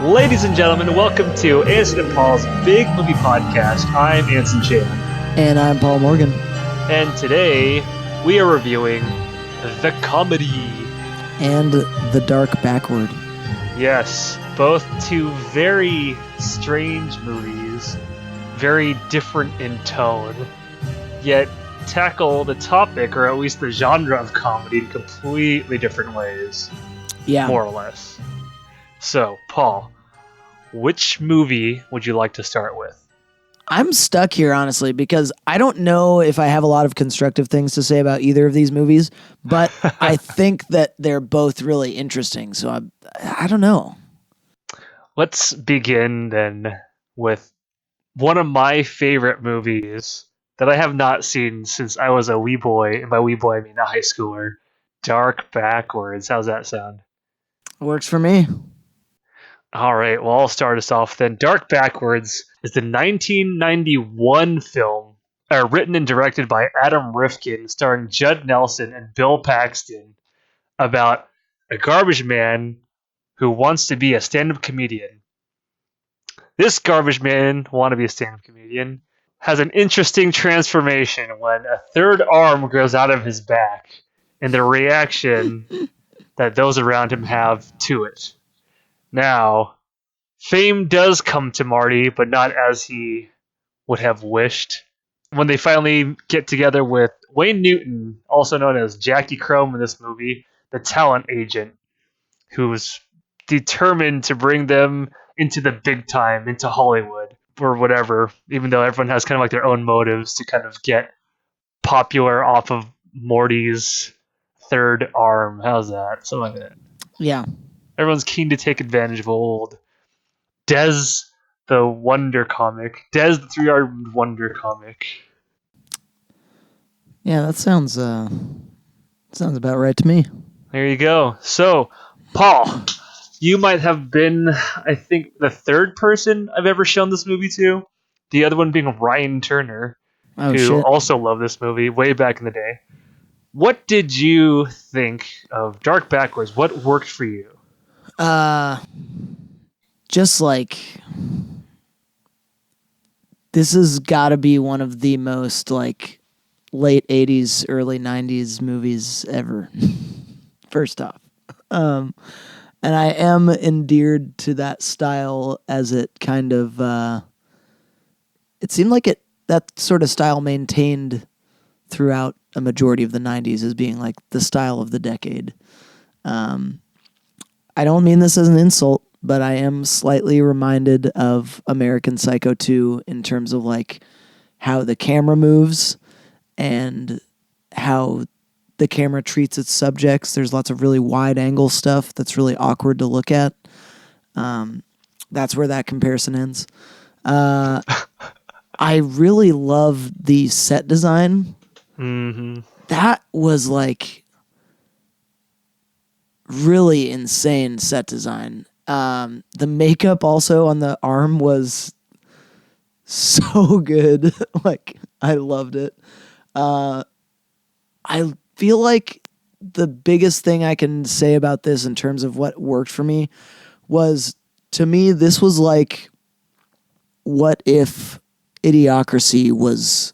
Ladies and gentlemen, welcome to Anson and Paul's Big Movie Podcast. I'm Anson Chan. And I'm Paul Morgan. And today, we are reviewing The Comedy. And The Dark Backward. Yes, both two very strange movies, very different in tone, yet tackle the topic, or at least the genre of comedy, in completely different ways. Yeah. More or less. So, Paul, which movie would you like to start with? I'm stuck here, honestly, because I don't know if I have a lot of constructive things to say about either of these movies, but I think that they're both really interesting, so I don't know. Let's begin then with one of my favorite movies that I have not seen since I was a wee boy, and by wee boy I mean a high schooler, Dark Backwards. How's that sound? Works for me. All right, well, I'll start us off then. Dark Backwards is the 1991 film written and directed by Adam Rifkin, starring Judd Nelson and Bill Paxton, about a garbage man who wants to be a stand-up comedian. This garbage man, wannabe stand-up comedian, has an interesting transformation when a third arm grows out of his back, and the reaction that those around him have to it. Now, fame does come to Marty, but not as he would have wished. When they finally get together with Wayne Newton, also known as Jackie Chrome in this movie, the talent agent, who's determined to bring them into the big time, into Hollywood, or whatever, even though everyone has kind of like their own motives to kind of get popular off of Morty's third arm. How's that? Something like that. Yeah. Everyone's keen to take advantage of old Dez the Wonder Comic. Dez the Three-Armed Wonder Comic. Yeah, that sounds about right to me. There you go. So, Paul, you might have been, I think, the third person I've ever shown this movie to. The other one being Ryan Turner, who also loved this movie way back in the day. What did you think of Dark Backwards? What worked for you? Just like, this has got to be one of the most like late 80s, early 90s movies ever. First off. And I am endeared to that style as it kind of, it seemed like that sort of style maintained throughout a majority of the 90s as being like the style of the decade. I don't mean this as an insult, but I am slightly reminded of American Psycho 2 in terms of like how the camera moves and how the camera treats its subjects. There's lots of really wide angle stuff that's really awkward to look at. That's where that comparison ends. I really love the set design. Mm-hmm. That was like really insane set design. The makeup also on the arm was so good. Like, I loved it. I feel like the biggest thing I can say about this in terms of what worked for me was, to me, this was like, what if Idiocracy was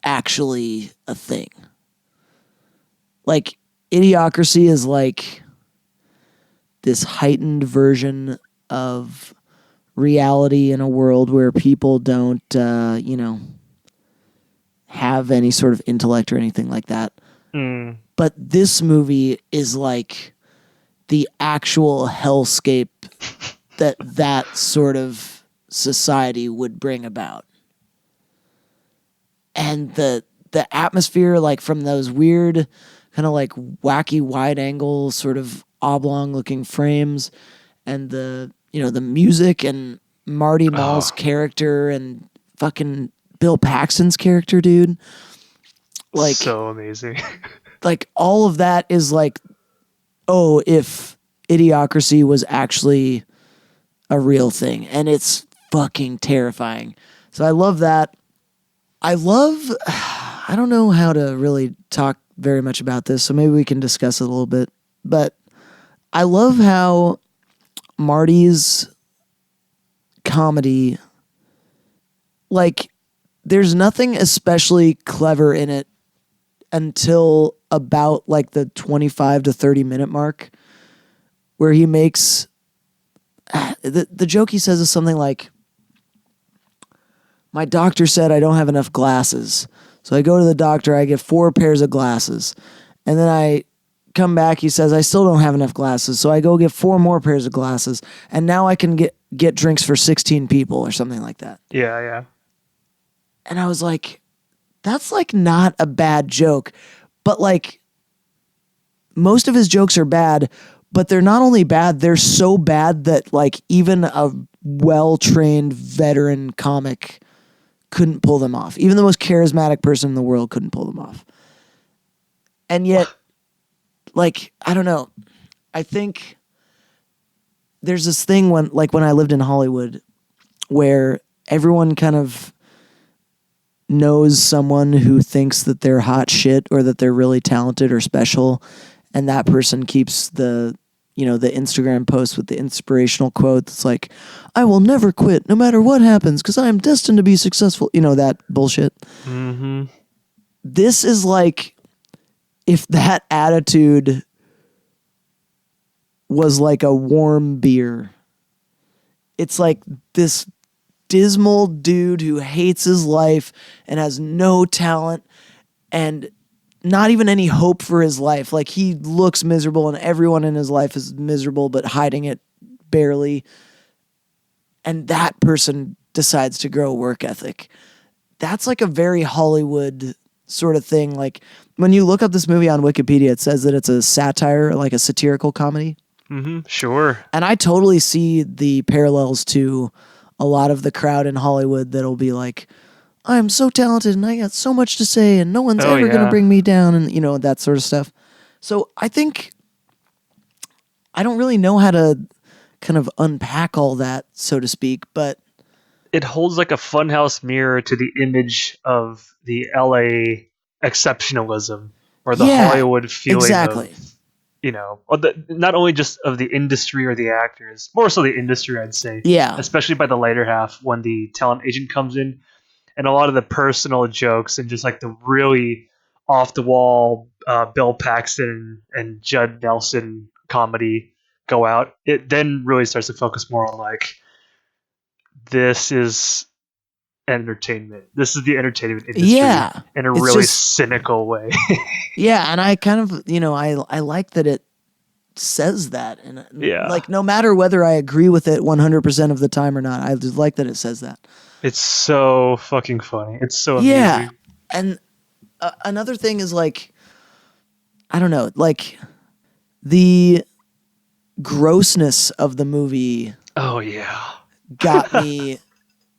actually a thing? Like, Idiocracy is like this heightened version of reality in a world where people don't, have any sort of intellect or anything like that. Mm. But this movie is like the actual hellscape that sort of society would bring about. And the atmosphere, like from those weird kind of like wacky wide angle sort of oblong looking frames, and the music and Marty Mall's character and fucking Bill Paxton's character, dude. Like, so amazing. Like, all of that is like, oh, if Idiocracy was actually a real thing. And it's fucking terrifying. So I love that. I don't know how to really talk very much about this, so maybe we can discuss it a little bit. But I love how Marty's comedy, like, there's nothing especially clever in it until about like the 25 to 30 minute mark, where he makes the joke he says is something like, my doctor said I don't have enough glasses. So I go to the doctor, I get 4 pairs of glasses. And then I come back, he says, I still don't have enough glasses. So I go get 4 more pairs of glasses. And now I can get drinks for 16 people or something like that. Yeah, yeah. And I was like, that's like not a bad joke. But like, most of his jokes are bad, but they're not only bad, they're so bad that like even a well-trained veteran comic couldn't pull them off. Even the most charismatic person in the world couldn't pull them off. And yet, like, I don't know. I think there's this thing when I lived in Hollywood where everyone kind of knows someone who thinks that they're hot shit or that they're really talented or special, and that person keeps the Instagram post with the inspirational quote that's like, I will never quit no matter what happens because I am destined to be successful. You know, that bullshit. Mm-hmm. This is like if that attitude was like a warm beer. It's like this dismal dude who hates his life and has no talent and not even any hope for his life. Like, he looks miserable and everyone in his life is miserable, but hiding it barely. And that person decides to grow a work ethic. That's like a very Hollywood sort of thing. Like, when you look up this movie on Wikipedia, it says that it's a satire, like a satirical comedy. Mm-hmm. Sure. And I totally see the parallels to a lot of the crowd in Hollywood that'll be like, I'm so talented and I got so much to say and no one's ever going to bring me down, and, you know, that sort of stuff. So I think I don't really know how to kind of unpack all that, so to speak, but it holds like a funhouse mirror to the image of the LA exceptionalism or the Hollywood feeling exactly. of, not only just of the industry or the actors, more so the industry, I'd say. Yeah. Especially by the later half when the talent agent comes in and a lot of the personal jokes and just like the really off the wall Bill Paxton and Judd Nelson comedy go out. It then really starts to focus more on like, this is entertainment. This is the entertainment industry in a really cynical way. Yeah, and I kind of, I like that it says that. And like, no matter whether I agree with it 100% of the time or not, I just like that it says that. It's so fucking funny. It's so amusing. Yeah. And another thing is like, I don't know, like the grossness of the movie. Oh yeah. Got me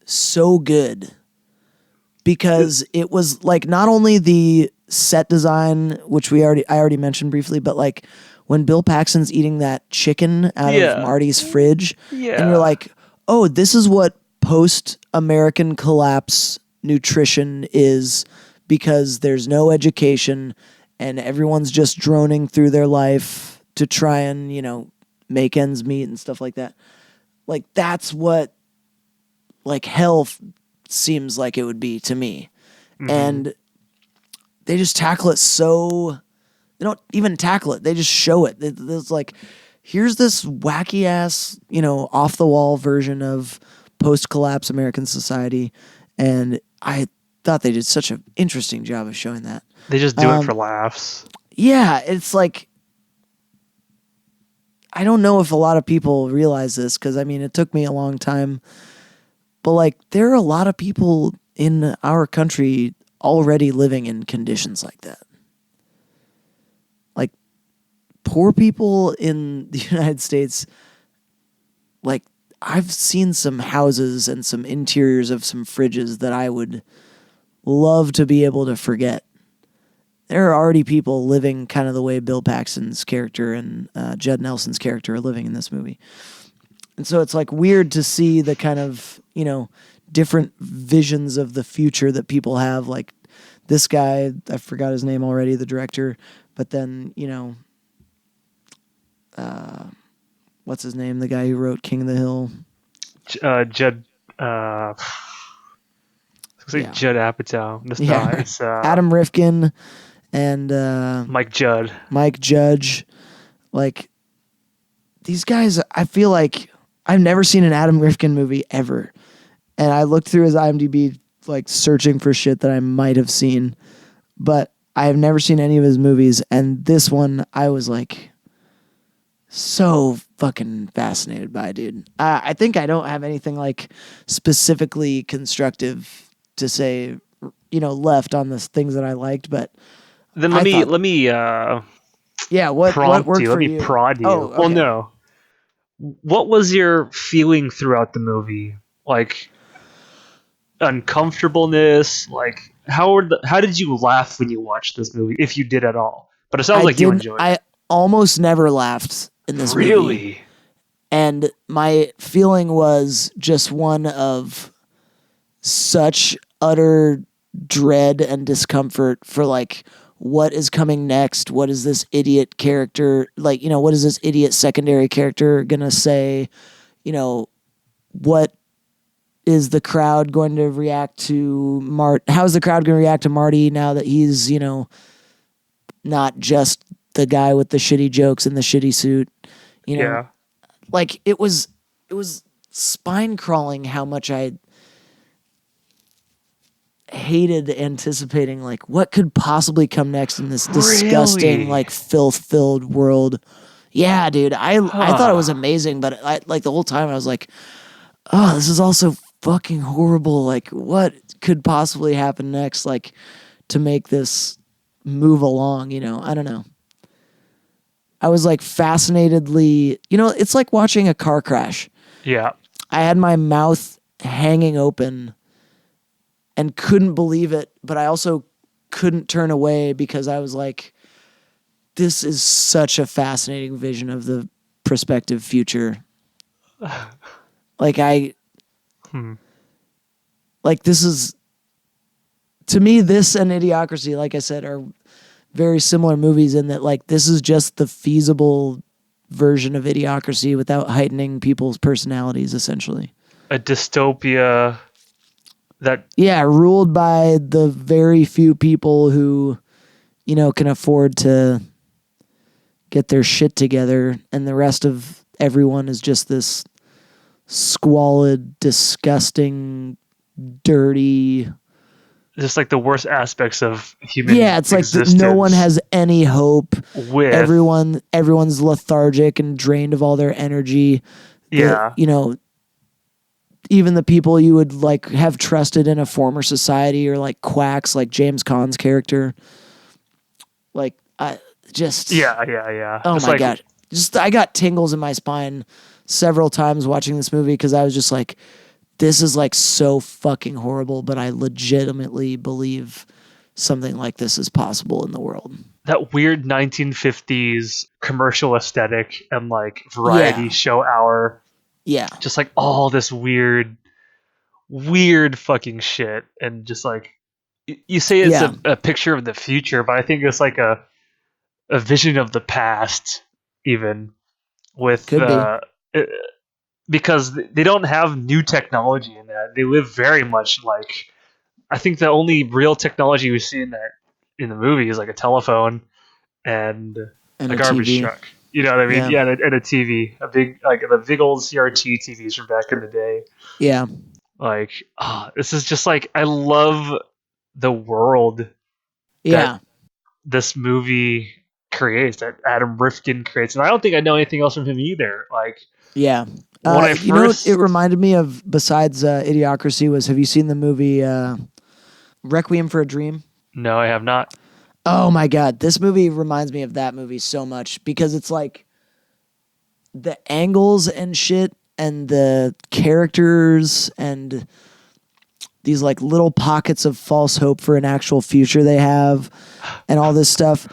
so good because it was like not only the set design, which I already mentioned briefly, but like when Bill Paxton's eating that chicken out of Marty's fridge, and you're like, oh, this is what post-American collapse nutrition is, because there's no education and everyone's just droning through their life to try and, make ends meet and stuff like that. Like, that's what, like, hell seems like it would be to me. Mm-hmm. And they just tackle it so... They don't even tackle it. They just show it. It's like, here's this wacky-ass, off-the-wall version of post-collapse American society. And I thought they did such an interesting job of showing that. They just do it for laughs. Yeah, it's like... I don't know if a lot of people realize this, because, I mean, it took me a long time. But, like, there are a lot of people in our country already living in conditions like that. Like, poor people in the United States, like, I've seen some houses and some interiors of some fridges that I would love to be able to forget. There are already people living kind of the way Bill Paxton's character and Judd Nelson's character are living in this movie. And so it's like weird to see the kind of, different visions of the future that people have. Like this guy, I forgot his name already, the director, but then, what's his name? The guy who wrote King of the Hill. Judd. Looks like Yeah. Judd Apatow. It's Yeah. not. It's Adam Rifkin and Mike Judd. Mike Judge. Like, these guys, I feel like I've never seen an Adam Rifkin movie ever. And I looked through his IMDb, like, searching for shit that I might have seen. But I have never seen any of his movies. And this one, I was, like, so fucking fascinated by, dude. I think I don't have anything, like, specifically constructive to say, left on the things that I liked. But Then let me yeah, what prompt worked you. for Let me you? prod you. Oh, okay. Well, no. What was your feeling throughout the movie? Like uncomfortableness? Like how did you laugh when you watched this movie, if you did at all? But it sounds like you enjoyed it. I almost never laughed in this movie. Really? And my feeling was just one of such utter dread and discomfort for, like, what is coming next? What is this idiot character, like, what is this idiot secondary character gonna say? What is the crowd going to react to how is the crowd going to react to Marty now that he's, not just the guy with the shitty jokes in the shitty suit? Yeah. Like, it was spine crawling how much I hated anticipating, like, what could possibly come next in this disgusting, Really? like, filth-filled world. Yeah, dude, I thought it was amazing, but like the whole time I was like, oh, this is also fucking horrible. Like, what could possibly happen next, like, to make this move along? I don't know. I was, like, fascinatedly, it's like watching a car crash. Yeah. I had my mouth hanging open and couldn't believe it, but I also couldn't turn away because I was like, this is such a fascinating vision of the prospective future. Like, like, this is, to me, this and Idiocracy, like I said, are very similar movies in that, like, this is just the feasible version of Idiocracy without heightening people's personalities, essentially. A dystopia that ruled by the very few people who, can afford to get their shit together, and the rest of everyone is just this squalid, disgusting, dirty. just like the worst aspects of human it's existence. like no one has any hope. With everyone's lethargic and drained of all their energy. Yeah. Even the people you would, like, have trusted in a former society are, like, quacks, like James Caan's character. Like, I just... Yeah. Oh, just my like, God. I got tingles in my spine several times watching this movie because I was just like, this is, like, so fucking horrible, but I legitimately believe something like this is possible in the world. That weird 1950s commercial aesthetic and, like, variety show hour. Yeah. Just, like, all this weird fucking shit. And just, like, you say it's a picture of the future, but I think it's, like, a vision of the past, even. With Could be. because they don't have new technology in that. They live very much like, I think the only real technology we see in the movie is, like, a telephone and a garbage TV. truck. You know what I mean? Yeah. And a TV, the big old CRT TVs from back in the day. Yeah. Like, this is just, like, I love the world that this movie creates, that Adam Rifkin creates, and I don't think I know anything else from him either. Like, yeah. When I you know what it reminded me of besides Idiocracy was, have you seen the movie Requiem for a Dream? No, I have not. Oh my God. This movie reminds me of that movie so much because it's like the angles and shit and the characters and these, like, little pockets of false hope for an actual future they have and all this stuff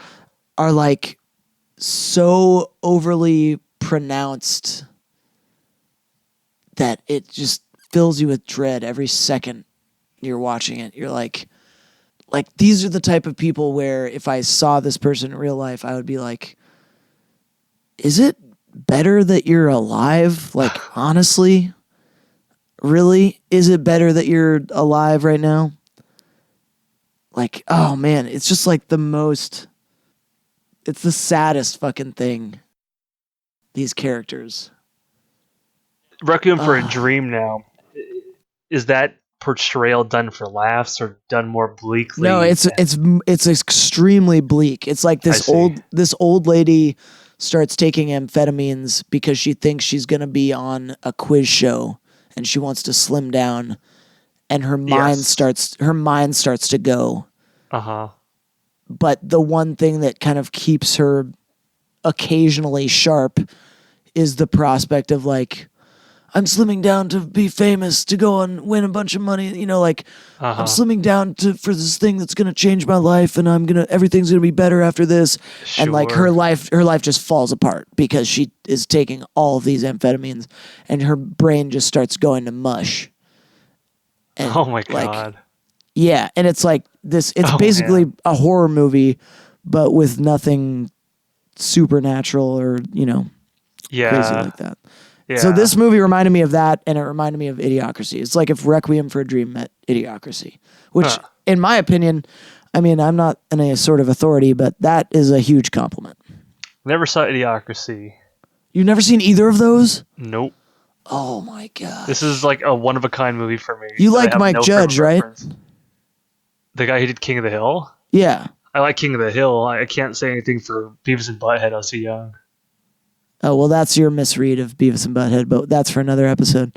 are, like, so overly pronounced that it just fills you with dread every second you're watching it. You're like, these are the type of people where if I saw this person in real life, I would be like, is it better that you're alive? Like, honestly, really? Is it better that you're alive right now? Like, oh man, it's just like it's the saddest fucking thing. These characters. Requiem for a Dream now. Is that portrayal done for laughs or done more bleakly? No, it's extremely bleak. It's like this old lady starts taking amphetamines because she thinks she's going to be on a quiz show and she wants to slim down, and her mind starts to go. Uh-huh. But the one thing that kind of keeps her occasionally sharp is the prospect of like, I'm slimming down to be famous, to go and win a bunch of money. You know, like I'm slimming down for this thing that's going to change my life, and everything's going to be better after this. Sure. And like her life just falls apart because she is taking all of these amphetamines, and her brain just starts going to mush. And oh my God. Yeah. And it's like this, it's basically a horror movie, but with nothing supernatural or, crazy like that. Yeah. So this movie reminded me of that, and it reminded me of Idiocracy. It's like if Requiem for a Dream met Idiocracy, which, in my opinion, I mean, I'm not any sort of authority, but that is a huge compliment. Never saw Idiocracy. You've never seen either of those? Nope. Oh my God. This is like a one-of-a-kind movie for me. You like Mike Judge, right? The guy who did King of the Hill? Yeah. I like King of the Hill. I can't say anything for Beavis and Butthead. I was too young. Oh, well, that's your misread of Beavis and Butthead, but that's for another episode.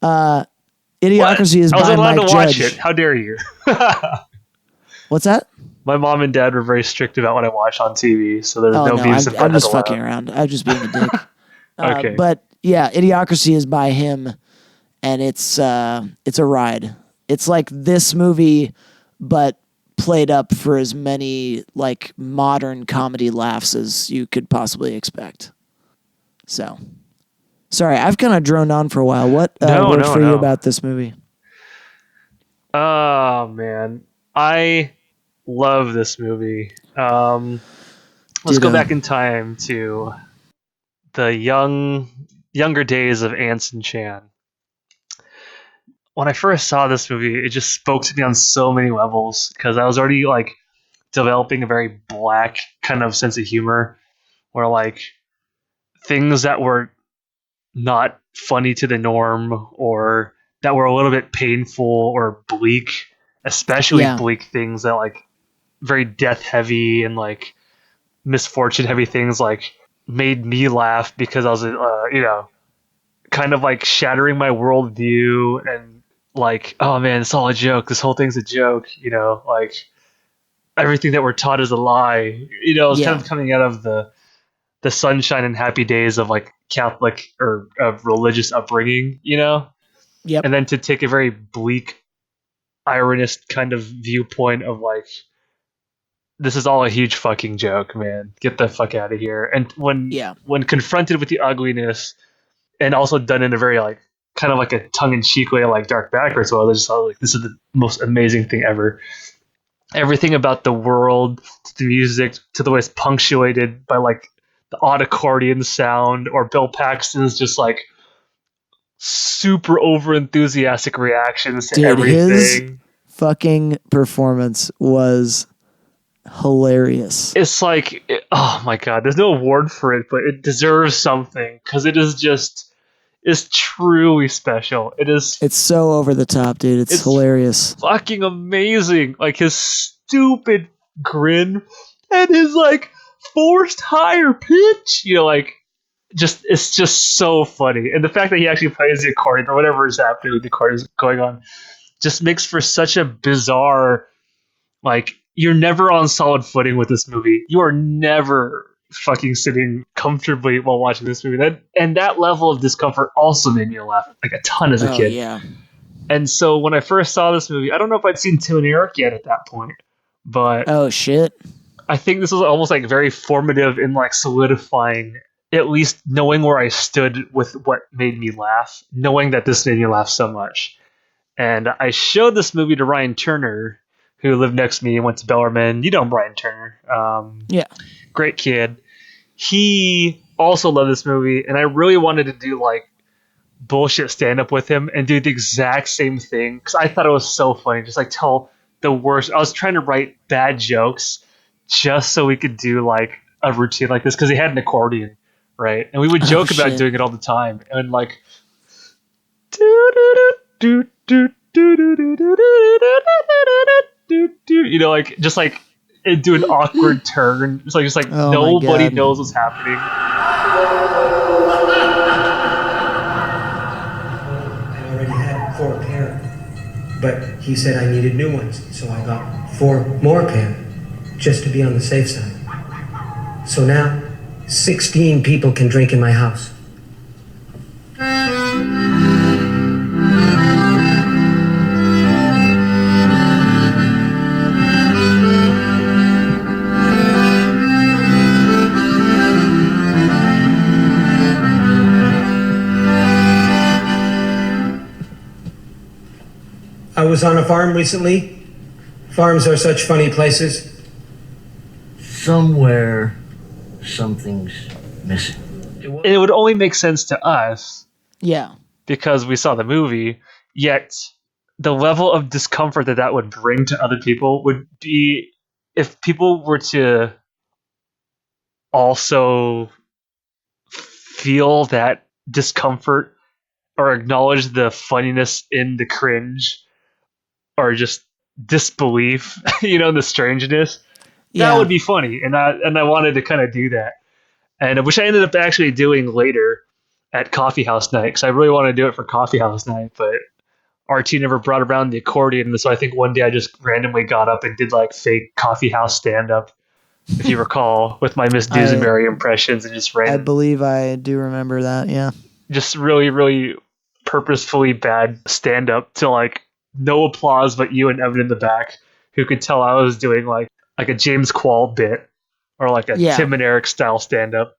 Idiocracy is by Mike Judge. I was allowed to watch it. How dare you? What's that? My mom and dad were very strict about what I watched on TV, so there's no Beavis and Butthead. I'm just fucking around. I'm just being a dick. Okay. But yeah, Idiocracy is by him, and it's a ride. It's like this movie, but played up for as many like modern comedy laughs as you could possibly expect. So, sorry, I've kind of droned on for a while. What worked for you about this movie? Oh, man. I love this movie. Let's go back in time to the younger days of Anson Chan. When I first saw this movie, it just spoke to me on so many levels because I was already like developing a very black kind of sense of humor where like things that were not funny to the norm or that were a little bit painful or bleak, especially bleak things that like very death heavy and like misfortune heavy things like made me laugh because I was kind of like shattering my worldview and like, oh man, it's all a joke. This whole thing's a joke, like everything that we're taught is a lie. It's kind of coming out of the sunshine and happy days of like Catholic or of religious upbringing, Yep. And then to take a very bleak, ironist kind of viewpoint of like, this is all a huge fucking joke, man. Get the fuck out of here. And when confronted with the ugliness, and also done in a very like kind of like a tongue-in-cheek way, like Dark Backwards. Well, I just thought like this is the most amazing thing ever. Everything about the world, to the music, to the way it's punctuated by like the odd accordion sound, or Bill Paxton's just like super over enthusiastic reactions to everything. His fucking performance was hilarious. It's like, oh my God, there's no award for it, but it deserves something because it is just. Is truly special. It's so over the top, dude. It's hilarious. Fucking amazing. Like his stupid grin and his like forced higher pitch. It's just so funny. And the fact that he actually plays the accordion or whatever is happening with the accordion going on just makes for such a bizarre, like, you're never on solid footing with this movie. You are never fucking sitting comfortably while watching this movie. That level of discomfort also made me laugh like a ton as a kid. Yeah. And so when I first saw this movie, I don't know if I'd seen Tim and Eric yet at that point, but oh shit, I think this was almost like very formative in like solidifying, at least knowing where I stood with what made me laugh, knowing that this made me laugh so much. And I showed this movie to Ryan Turner, who lived next to me and went to Bellarmine. You know Ryan Turner. Yeah. Great kid. He also love this movie, and I really wanted to do like bullshit stand up with him and do the exact same thing because I thought it was so funny. Just like tell the worst. I was trying to write bad jokes just so we could do like a routine like this because he had an accordion, right? And we would Oh joke about shit. doing it all the time and like you know, like just like do an awkward turn. It's like Oh my nobody god. knows what's happening. I already had 4 pair, but he said I needed new ones, so I got 4 more pair, just to be on the safe side. So now, 16 people can drink in my house. I was on a farm recently. Farms are such funny places. Somewhere, something's missing. And it would only make sense to us Yeah. because we saw the movie, yet the level of discomfort that that would bring to other people would be if people were to also feel that discomfort or acknowledge the funniness in the cringe or just disbelief, you know, the strangeness, that Yeah. would be funny. And I wanted to kind of do that. And which I ended up actually doing later at coffee house night because I really wanted to do it for coffee house night, but RT never brought around the accordion, so I think one day I just randomly got up and did like fake coffee house stand up, if you recall, with my Miss I Dusenberry impressions and just I ran believe I do remember that. Yeah. just really, really purposefully bad stand up to like no applause but you and Evan in the back who could tell I was doing like a James Quall bit or like a Yeah. Tim and Eric style stand up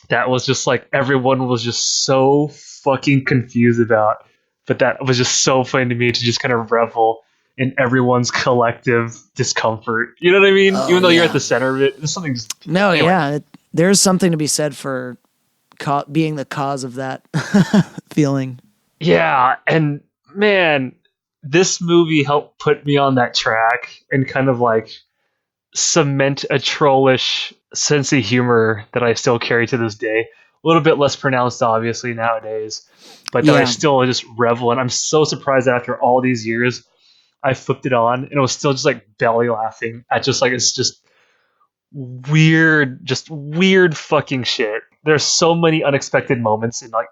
that was just like everyone was just so fucking confused about. But that was just so funny to me to just kind of revel in everyone's collective discomfort. You know what I mean? Oh Even though you're at yeah. the center of it, there's something just No, anyway. yeah. There's something to be said for being the cause of that feeling. Yeah, and man, this movie helped put me on that track and kind of like cement a trollish sense of humor that I still carry to this day. A little bit less pronounced, obviously, nowadays, but that I Yeah. still just revel in. I'm so surprised that after all these years, I flipped it on and it was still just like belly laughing at just like it's just weird fucking shit. There's so many unexpected moments in like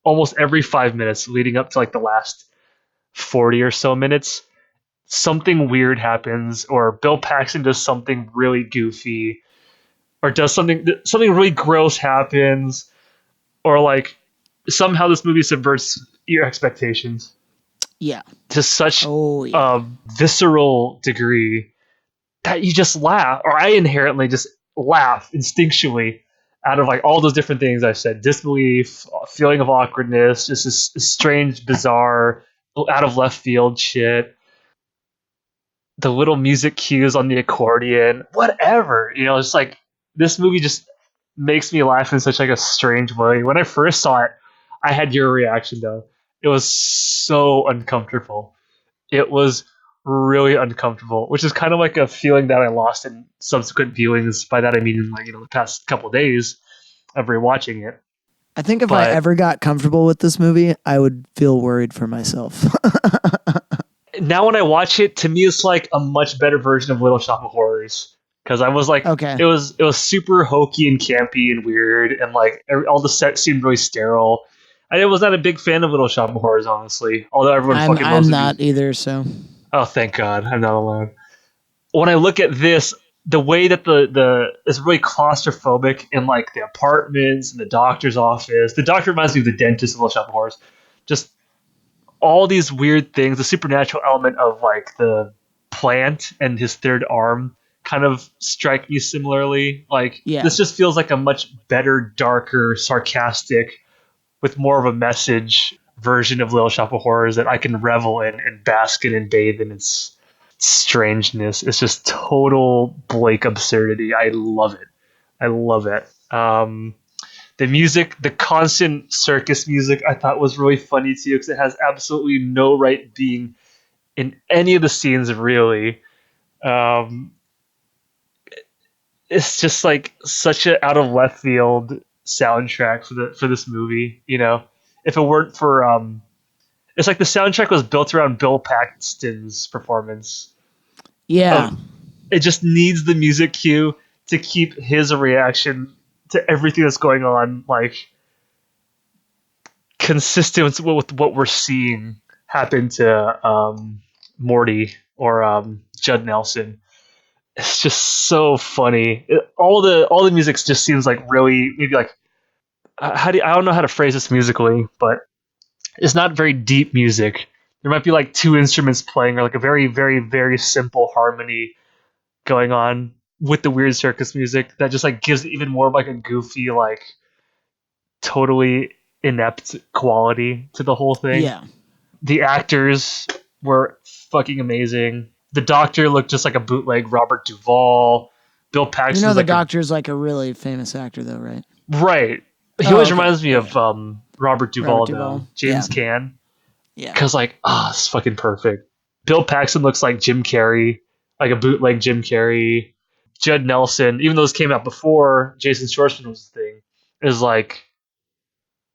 almost every 5 minutes leading up to like the last 40 or so minutes. Something weird happens, or Bill Paxton does something really goofy, or does something really gross happens, or like somehow this movie subverts your expectations Yeah. to such Oh yeah. a visceral degree that you just laugh, or I inherently just laugh instinctually out of like all those different things I said: disbelief, feeling of awkwardness, just this strange, bizarre, out of left field shit. The little music cues on the accordion, whatever. You know, it's like this movie just makes me laugh in such like a strange way. When I first saw it, I had your reaction though. It was so uncomfortable. It was really uncomfortable, which is kind of like a feeling that I lost in subsequent viewings. By that I mean in like the past couple of days of rewatching it. I think if I But ever got comfortable with this movie, I would feel worried for myself. now when I watch it, to me it's like a much better version of Little Shop of Horrors because I was like, Okay. it was super hokey and campy and weird, and like all the sets seemed really sterile. I was not a big fan of Little Shop of Horrors, honestly. Although everyone fucking I'm loves it. not either, so Oh, thank God, I'm not alone. When I look at this, the way that the is really claustrophobic in like the apartments and the doctor's office. The doctor reminds me of the dentist of Little Shop of Horrors. Just all these weird things, the supernatural element of like the plant and his third arm kind of strike me similarly. Like yeah. this just feels like a much better, darker, sarcastic, with more of a message version of Little Shop of Horrors that I can revel in and bask in and bathe in its strangeness. It's just total Blake absurdity. I love it. I love it. The music, the constant circus music, I thought was really funny too because it has absolutely no right being in any of the scenes. Really, um, it's just like such an out of left field soundtrack for this movie. You know, if it weren't for it's like the soundtrack was built around Bill Paxton's performance. Yeah. It just needs the music cue to keep his reaction to everything that's going on like consistent with what we're seeing happen to Morty or Judd Nelson. It's just so funny. All the music just seems like really maybe like I don't know how to phrase this musically, but it's not very deep music. There might be like two instruments playing or like a very very very simple harmony going on with the weird circus music that just like gives it even more of like a goofy like totally inept quality to the whole thing. Yeah. The actors were fucking amazing. The doctor looked just like a bootleg Robert Duvall. Bill Paxton. You know the like doctor's like a really famous actor though, right? Right. He Oh, always okay. reminds me of Robert Duvall, Robert Duvall. though. James Yeah. Caan. Yeah. Because, like, it's fucking perfect. Bill Paxton looks like Jim Carrey, like a bootleg Jim Carrey. Judd Nelson, even though this came out before Jason Schwartzman was the thing, is like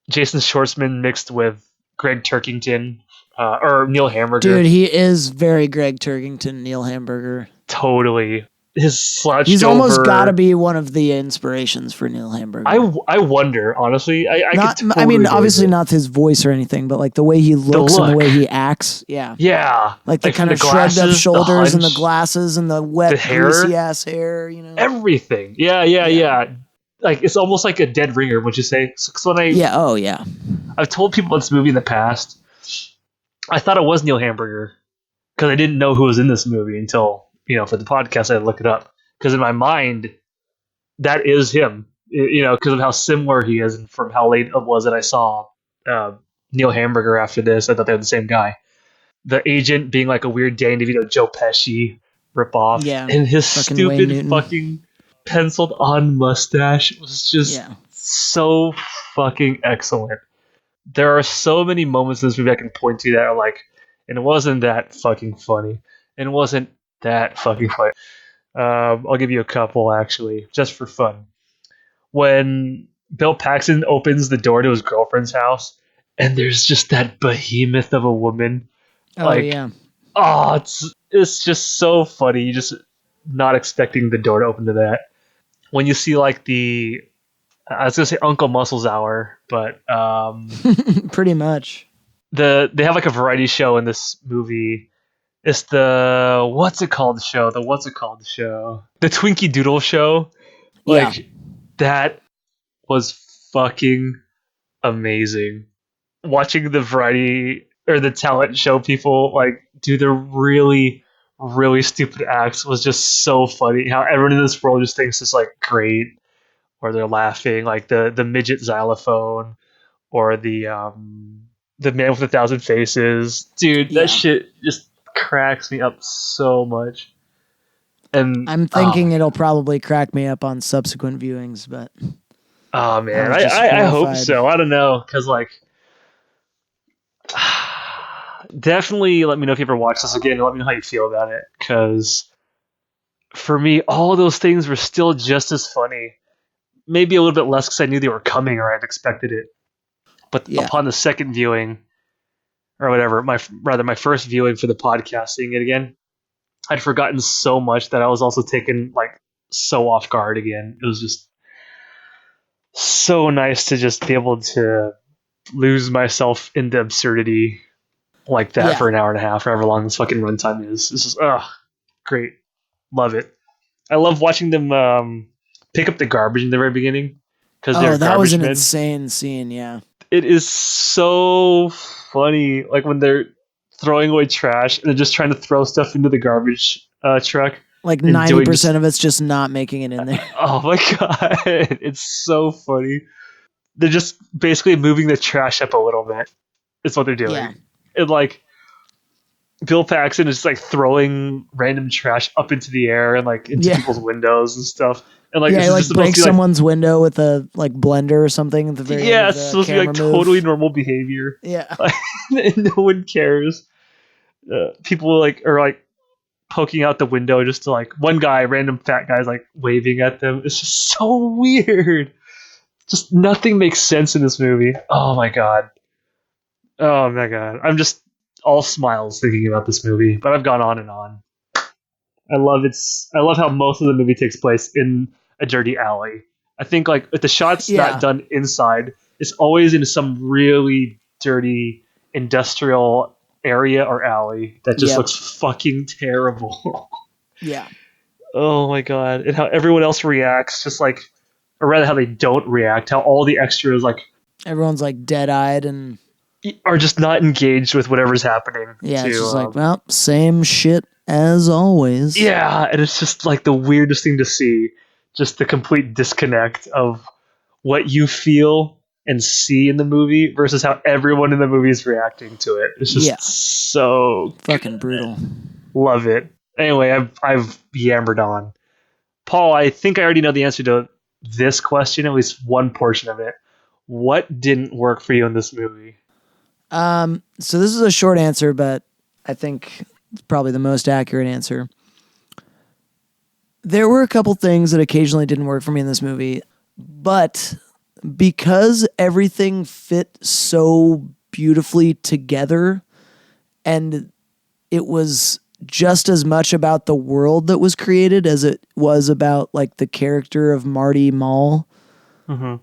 Jason Schwartzman mixed with Greg Turkington or Neil Hamburger. Dude, he is very Greg Turkington, Neil Hamburger. Totally. His slouched He's over. almost got to be one of the inspirations for Neil Hamburger. I wonder, honestly. I mean, believe obviously it. not his voice or anything, but like the way he looks and the look. way he acts. Yeah. Yeah. Like the kind the of shrugged up glasses, shoulders and the hunch, glasses and the wet, the hair. greasy ass hair, you know? Everything. Yeah. Like, it's almost like a dead ringer, would you say? So when I've told people this movie in the past, I thought it was Neil Hamburger because I didn't know who was in this movie until, for the podcast, I had to look it up. Because in my mind, that is him, because of how similar he is and from how late it was that I saw Neil Hamburger after this. I thought they were the same guy. The agent being like a weird Danny DeVito, Joe Pesci ripoff. Yeah. And his Fucking Wayne stupid Newton. fucking penciled on mustache was just so fucking excellent. There are so many moments in this movie I can point to that are like, and it wasn't that fucking funny. And it wasn't that fucking funny. I'll give you a couple, actually, just for fun. When Bill Paxton opens the door to his girlfriend's house, and there's just that behemoth of a woman. Oh, yeah. Oh, it's just so funny. You just not expecting the door to open to that. When you see, like, I was going to say Uncle Muscles Hour, but... Pretty much. They have, like, a variety show in this movie. It's the what's it called show? The Twinkie Doodle Show. Like that was fucking amazing. Watching the variety or the talent show people like do their really, really stupid acts was just so funny. How everyone in this world just thinks it's like great, or they're laughing. Like the midget xylophone, or the man with 1,000 faces. Dude, that shit just cracks me up so much. And I'm thinking it'll probably crack me up on subsequent viewings, but oh man, I hope so. I don't know, because like definitely let me know if you ever watch this again and let me know how you feel about it, because for me all those things were still just as funny, maybe a little bit less because I knew they were coming or I'd expected it, but upon the second viewing or whatever, my first viewing for the podcast, seeing it again, I'd forgotten so much that I was also taken like so off guard again. It was just so nice to just be able to lose myself into absurdity like that for an hour and a half, or however long this fucking runtime is. This is great. Love it. I love watching them pick up the garbage in the very beginning, because that was an insane scene. Yeah, it is so funny. Like when they're throwing away trash and they're just trying to throw stuff into the garbage truck. Like 90% of it's just not making it in there. Oh my god, it's so funny. They're just basically moving the trash up a little bit. It's what they're doing. Yeah. And like Bill Paxton is like throwing random trash up into the air and like into people's windows and stuff. And like, Yeah, this he is like just supposed breaks to be like, someone's window with a like blender or something at the very yeah, end of it's the supposed to be camera like move. totally normal behavior. Yeah. And no one cares. People like are like poking out the window just to like one guy, random fat guy's like waving at them. It's just so weird. Just nothing makes sense in this movie. Oh my god. Oh my god. I'm just all smiles thinking about this movie, but I've gone on and on. I love how most of the movie takes place in a dirty alley. I think like if the shot's not Yeah. done inside, it's always in some really dirty industrial area or alley that just Yep. looks fucking terrible. Yeah. Oh my god. And how everyone else reacts, just like or rather how they don't react, how all the extras like Everyone's like dead-eyed and are just not engaged with whatever's happening. yeah, it's to, just like, well, same shit as always. yeah, and it's just like the weirdest thing to see. Just the complete disconnect of what you feel and see in the movie versus how everyone in the movie is reacting to it. It's just Yeah. so Fucking brutal. love it. Anyway, I've yammered on. Paul, I think I already know the answer to this question, at least one portion of it. What didn't work for you in this movie? So this is a short answer, but I think it's probably the most accurate answer. There were a couple things that occasionally didn't work for me in this movie, but because everything fit so beautifully together and it was just as much about the world that was created as it was about like the character of Marty Mall, Mm-hmm.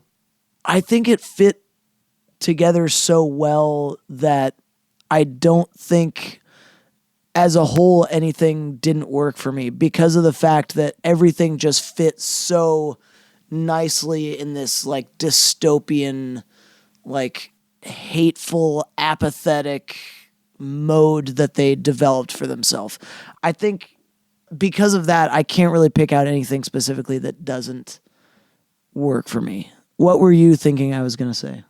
I think it fit together so well that I don't think as a whole anything didn't work for me because of the fact that everything just fits so nicely in this like dystopian, like hateful, apathetic mode that they developed for themselves. I think because of that, I can't really pick out anything specifically that doesn't work for me. What were you thinking I was going to say?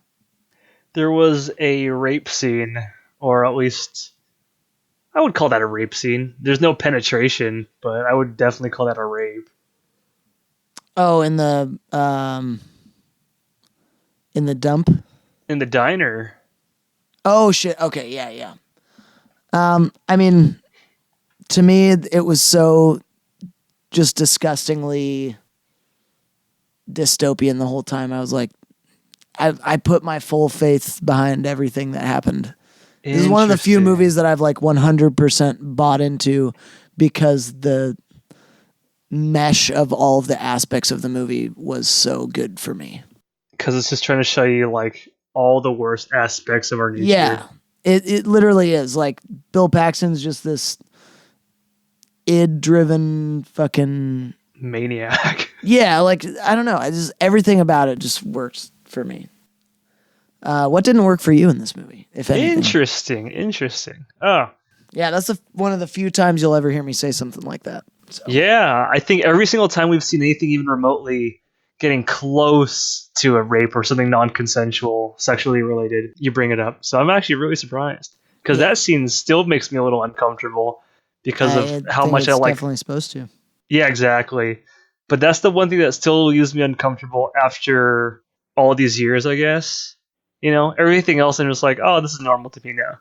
There was a rape scene, or at least I would call that a rape scene. There's no penetration, but I would definitely call that a rape. Oh, in the dump? In the diner. Oh shit. Okay, yeah. I mean, to me it was so just disgustingly dystopian the whole time. I was like I put my full faith behind everything that happened. This is one of the few Interesting. movies that I've like 100% bought into because the mesh of all of the aspects of the movie was so good for me. Because it's just trying to show you like all the worst aspects of our nature. Yeah. It literally is. Like Bill Paxton's just this id driven fucking Maniac. yeah, like I don't know. Everything about it just works for me. What didn't work for you in this movie, if anything? Interesting. Oh. Yeah, that's one of the few times you'll ever hear me say something like that. So. Yeah, I think every single time we've seen anything even remotely getting close to a rape or something non-consensual, sexually related, you bring it up. So I'm actually really surprised because that scene still makes me a little uncomfortable because of how much I like. Definitely supposed to. Yeah, exactly. But that's the one thing that still leaves me uncomfortable after all these years, I guess. You know, everything else I'm just like, oh, this is normal to me now.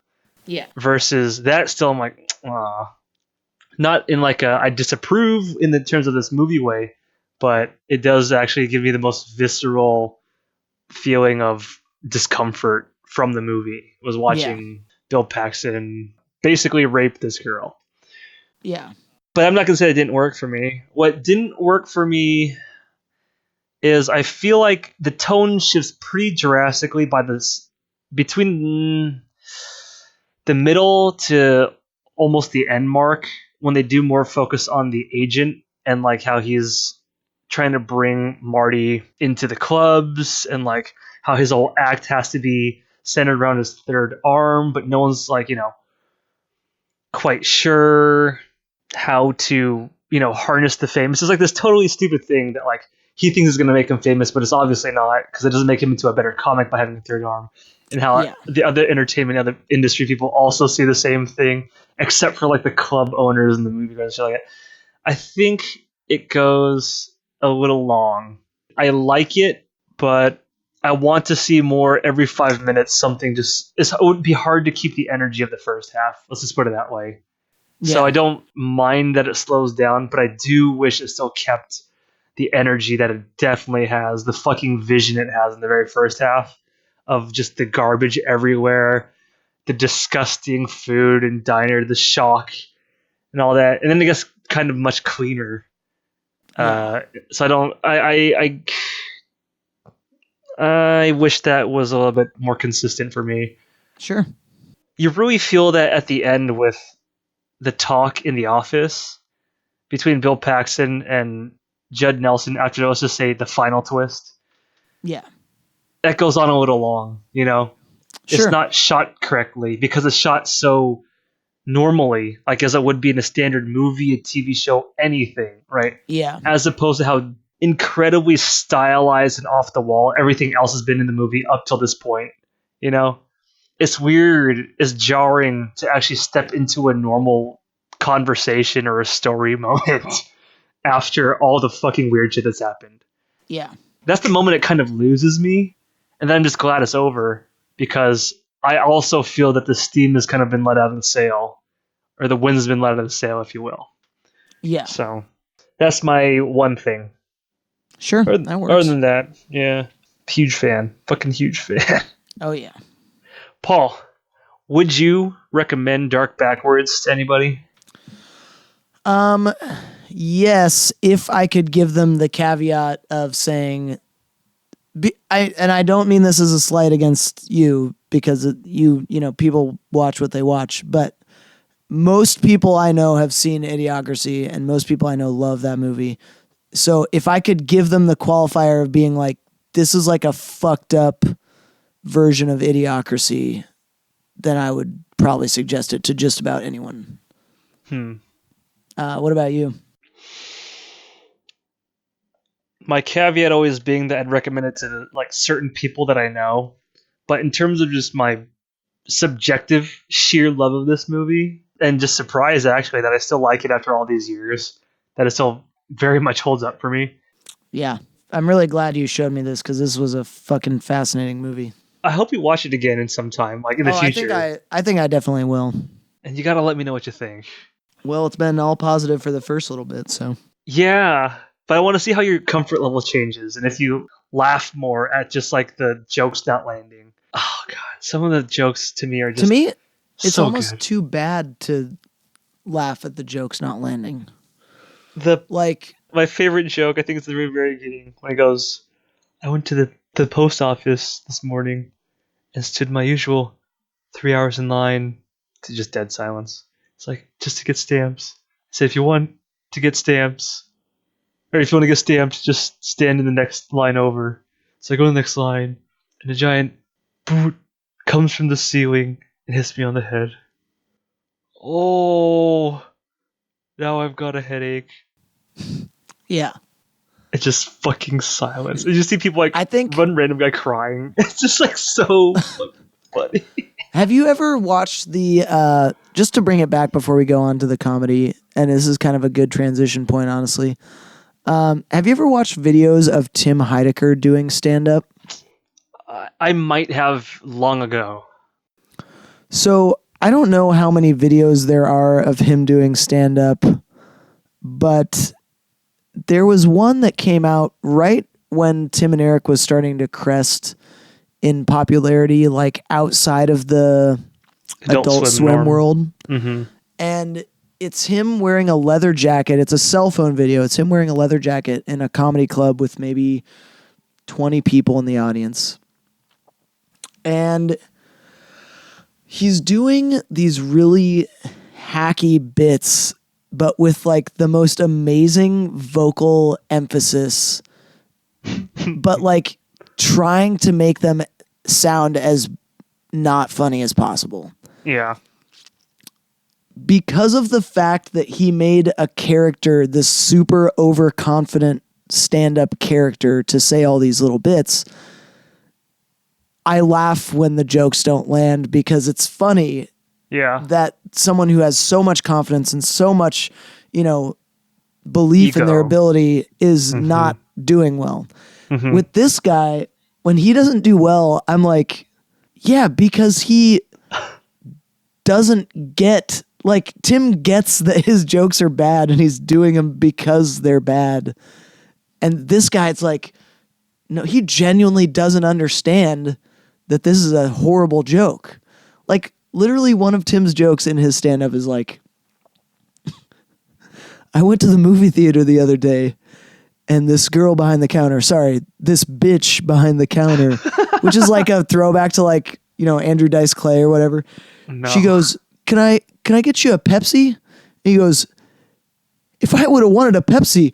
Yeah. Versus that, still I'm like, ah. Not in like a I disapprove in the terms of this movie way, but it does actually give me the most visceral feeling of discomfort from the movie. Was watching Bill Paxton basically rape this girl. Yeah. But I'm not gonna say it didn't work for me. What didn't work for me is I feel like the tone shifts pretty drastically by this between the middle to almost the end mark when they do more focus on the agent and like how he's trying to bring Marty into the clubs and like how his whole act has to be centered around his third arm, but no one's like, quite sure how to, harness the fame. It's just like this totally stupid thing that like he thinks is going to make him famous, but it's obviously not because it doesn't make him into a better comic by having a third arm. And how the other entertainment, other industry people also see the same thing, except for like the club owners and the movie guys and shit like that. I think it goes a little long. I like it, but I want to see more every 5 minutes. Something it would be hard to keep the energy of the first half. Let's just put it that way. So Yeah. I don't mind that it slows down, but I do wish it still kept the energy that it definitely has, the fucking vision it has in the very first half of just the garbage everywhere, the disgusting food and diner, the shock and all that. And then it gets kind of much cleaner. So I don't. I wish that was a little bit more consistent for me. Sure. You really feel that at the end with the talk in the office between Bill Paxton and Judd Nelson after, let's just say, the final twist. Yeah. That goes on a little long, you know? Sure. It's not shot correctly because it's shot so normally, like as it would be in a standard movie, a TV show, anything, right? Yeah. As opposed to how incredibly stylized and off the wall everything else has been in the movie up till this point, you know? It's weird, it's jarring to actually step into a normal conversation or a story moment after all the fucking weird shit that's happened. Yeah. That's the moment it kind of loses me, and then I'm just glad it's over because I also feel that the steam has kind of been let out of the sail, or the wind's been let out of the sail, if you will. Yeah. So that's my one thing. Sure. Other That works. than that, yeah, huge fan, fucking huge fan. Oh yeah. Paul, would you recommend Dark Backwards to anybody? Yes, if I could give them the caveat of saying, I don't mean this as a slight against you because you know people watch what they watch, but most people I know have seen Idiocracy, and most people I know love that movie. So if I could give them the qualifier of being like, this is like a fucked up version of Idiocracy, then I would probably suggest it to just about anyone. What about you? My caveat always being that I'd recommend it to like certain people that I know, but in terms of just my subjective sheer love of this movie, and just surprised actually that I still like it after all these years, that it still very much holds up for me. Yeah, I'm really glad you showed me this because this was a fucking fascinating movie. I hope you watch it again in some time, like in the future. I think I definitely will. And you gotta let me know what you think. Well, it's been all positive for the first little bit, so. Yeah, but I want to see how your comfort level changes, and if you laugh more at just like the jokes not landing. Oh god, some of the jokes to me are just to me, it's so almost good. too bad to laugh at the jokes not landing. My favorite joke, I think, is the very, very beginning when he goes, "I went to the post office this morning and stood my usual 3 hours in line," to just dead silence. It's like, just to get stamps. I said, if you want to get stamps, or if you want to get stamps, just stand in the next line over. So I go to the next line, and a giant boot comes from the ceiling and hits me on the head. Oh, now I've got a headache. Yeah. It's just fucking silence. And you see people like I think- one random guy crying. It's just like so fucking funny. Have you ever watched the, just to bring it back before we go on to the comedy, and this is kind of a good transition point, honestly. Have you ever watched videos of Tim Heidecker doing stand-up? I might have long ago. So I don't know how many videos there are of him doing stand-up, but there was one that came out right when Tim and Eric was starting to crest in popularity, like outside of the Adult Swim world. Mm-hmm. And it's him wearing a leather jacket. It's a cell phone video. It's him wearing a leather jacket in a comedy club with maybe 20 people in the audience. And he's doing these really hacky bits, but with like the most amazing vocal emphasis, but like trying to make them sound as not funny as possible. Yeah. Because of the fact that he made a character, this super overconfident stand-up character, to say all these little bits, I laugh when the jokes don't land because it's funny Yeah. that someone who has so much confidence and so much, you know, belief in their Ego. ability is not doing well. With this guy, when he doesn't do well, I'm like, yeah, because he doesn't get, like, Tim gets that his jokes are bad and he's doing them because they're bad. And this guy, it's like, no, he genuinely doesn't understand that this is a horrible joke. Like, literally one of Tim's jokes in his stand-up is like, I went to the movie theater the other day and this girl behind the counter, this bitch behind the counter, which is like a throwback to, like, you know, Andrew Dice Clay or whatever. No. She goes, can I get you a Pepsi? And he goes, if I would have wanted a Pepsi,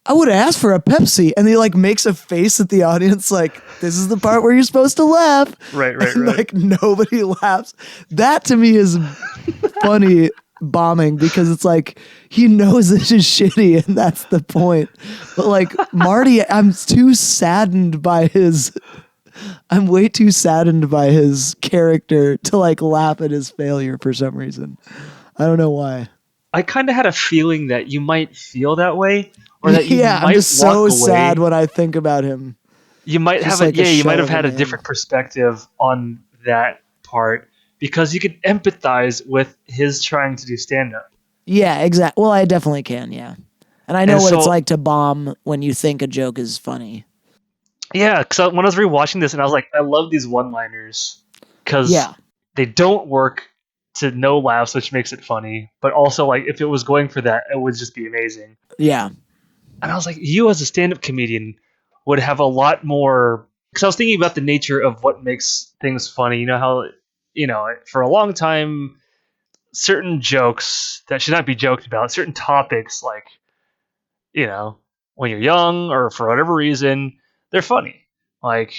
I would have asked for a Pepsi. And he, like, makes a face at the audience like, this is the part where you're supposed to laugh. Right. And, like, nobody laughs. That to me is funny bombing, because it's like, he knows this is shitty and that's the point. But, like, Marty, I'm way too saddened by his character to, like, laugh at his failure for some reason. I don't know why. I kind of had a feeling that you might feel that way, or that you might I'm just so walk away. sad when I think about him. You might Just have like you might have shell had of a a man. different perspective on that part because you could empathize with his trying to do stand-up. Yeah, exactly. Well, I definitely can, yeah. And I know And what it's so- like to bomb when you think a joke is funny. Yeah, because when I was rewatching this, and I was like, I love these one-liners because Yeah. they don't work to no laughs, which makes it funny. But also, like, if it was going for that, it would just be amazing. Yeah. And I was like, you as a stand-up comedian would have a lot more. Because I was thinking about the nature of what makes things funny. You know how, you know, for a long time, certain jokes that should not be joked about, certain topics, like, you know, when you're young or for whatever reason, they're funny. Like,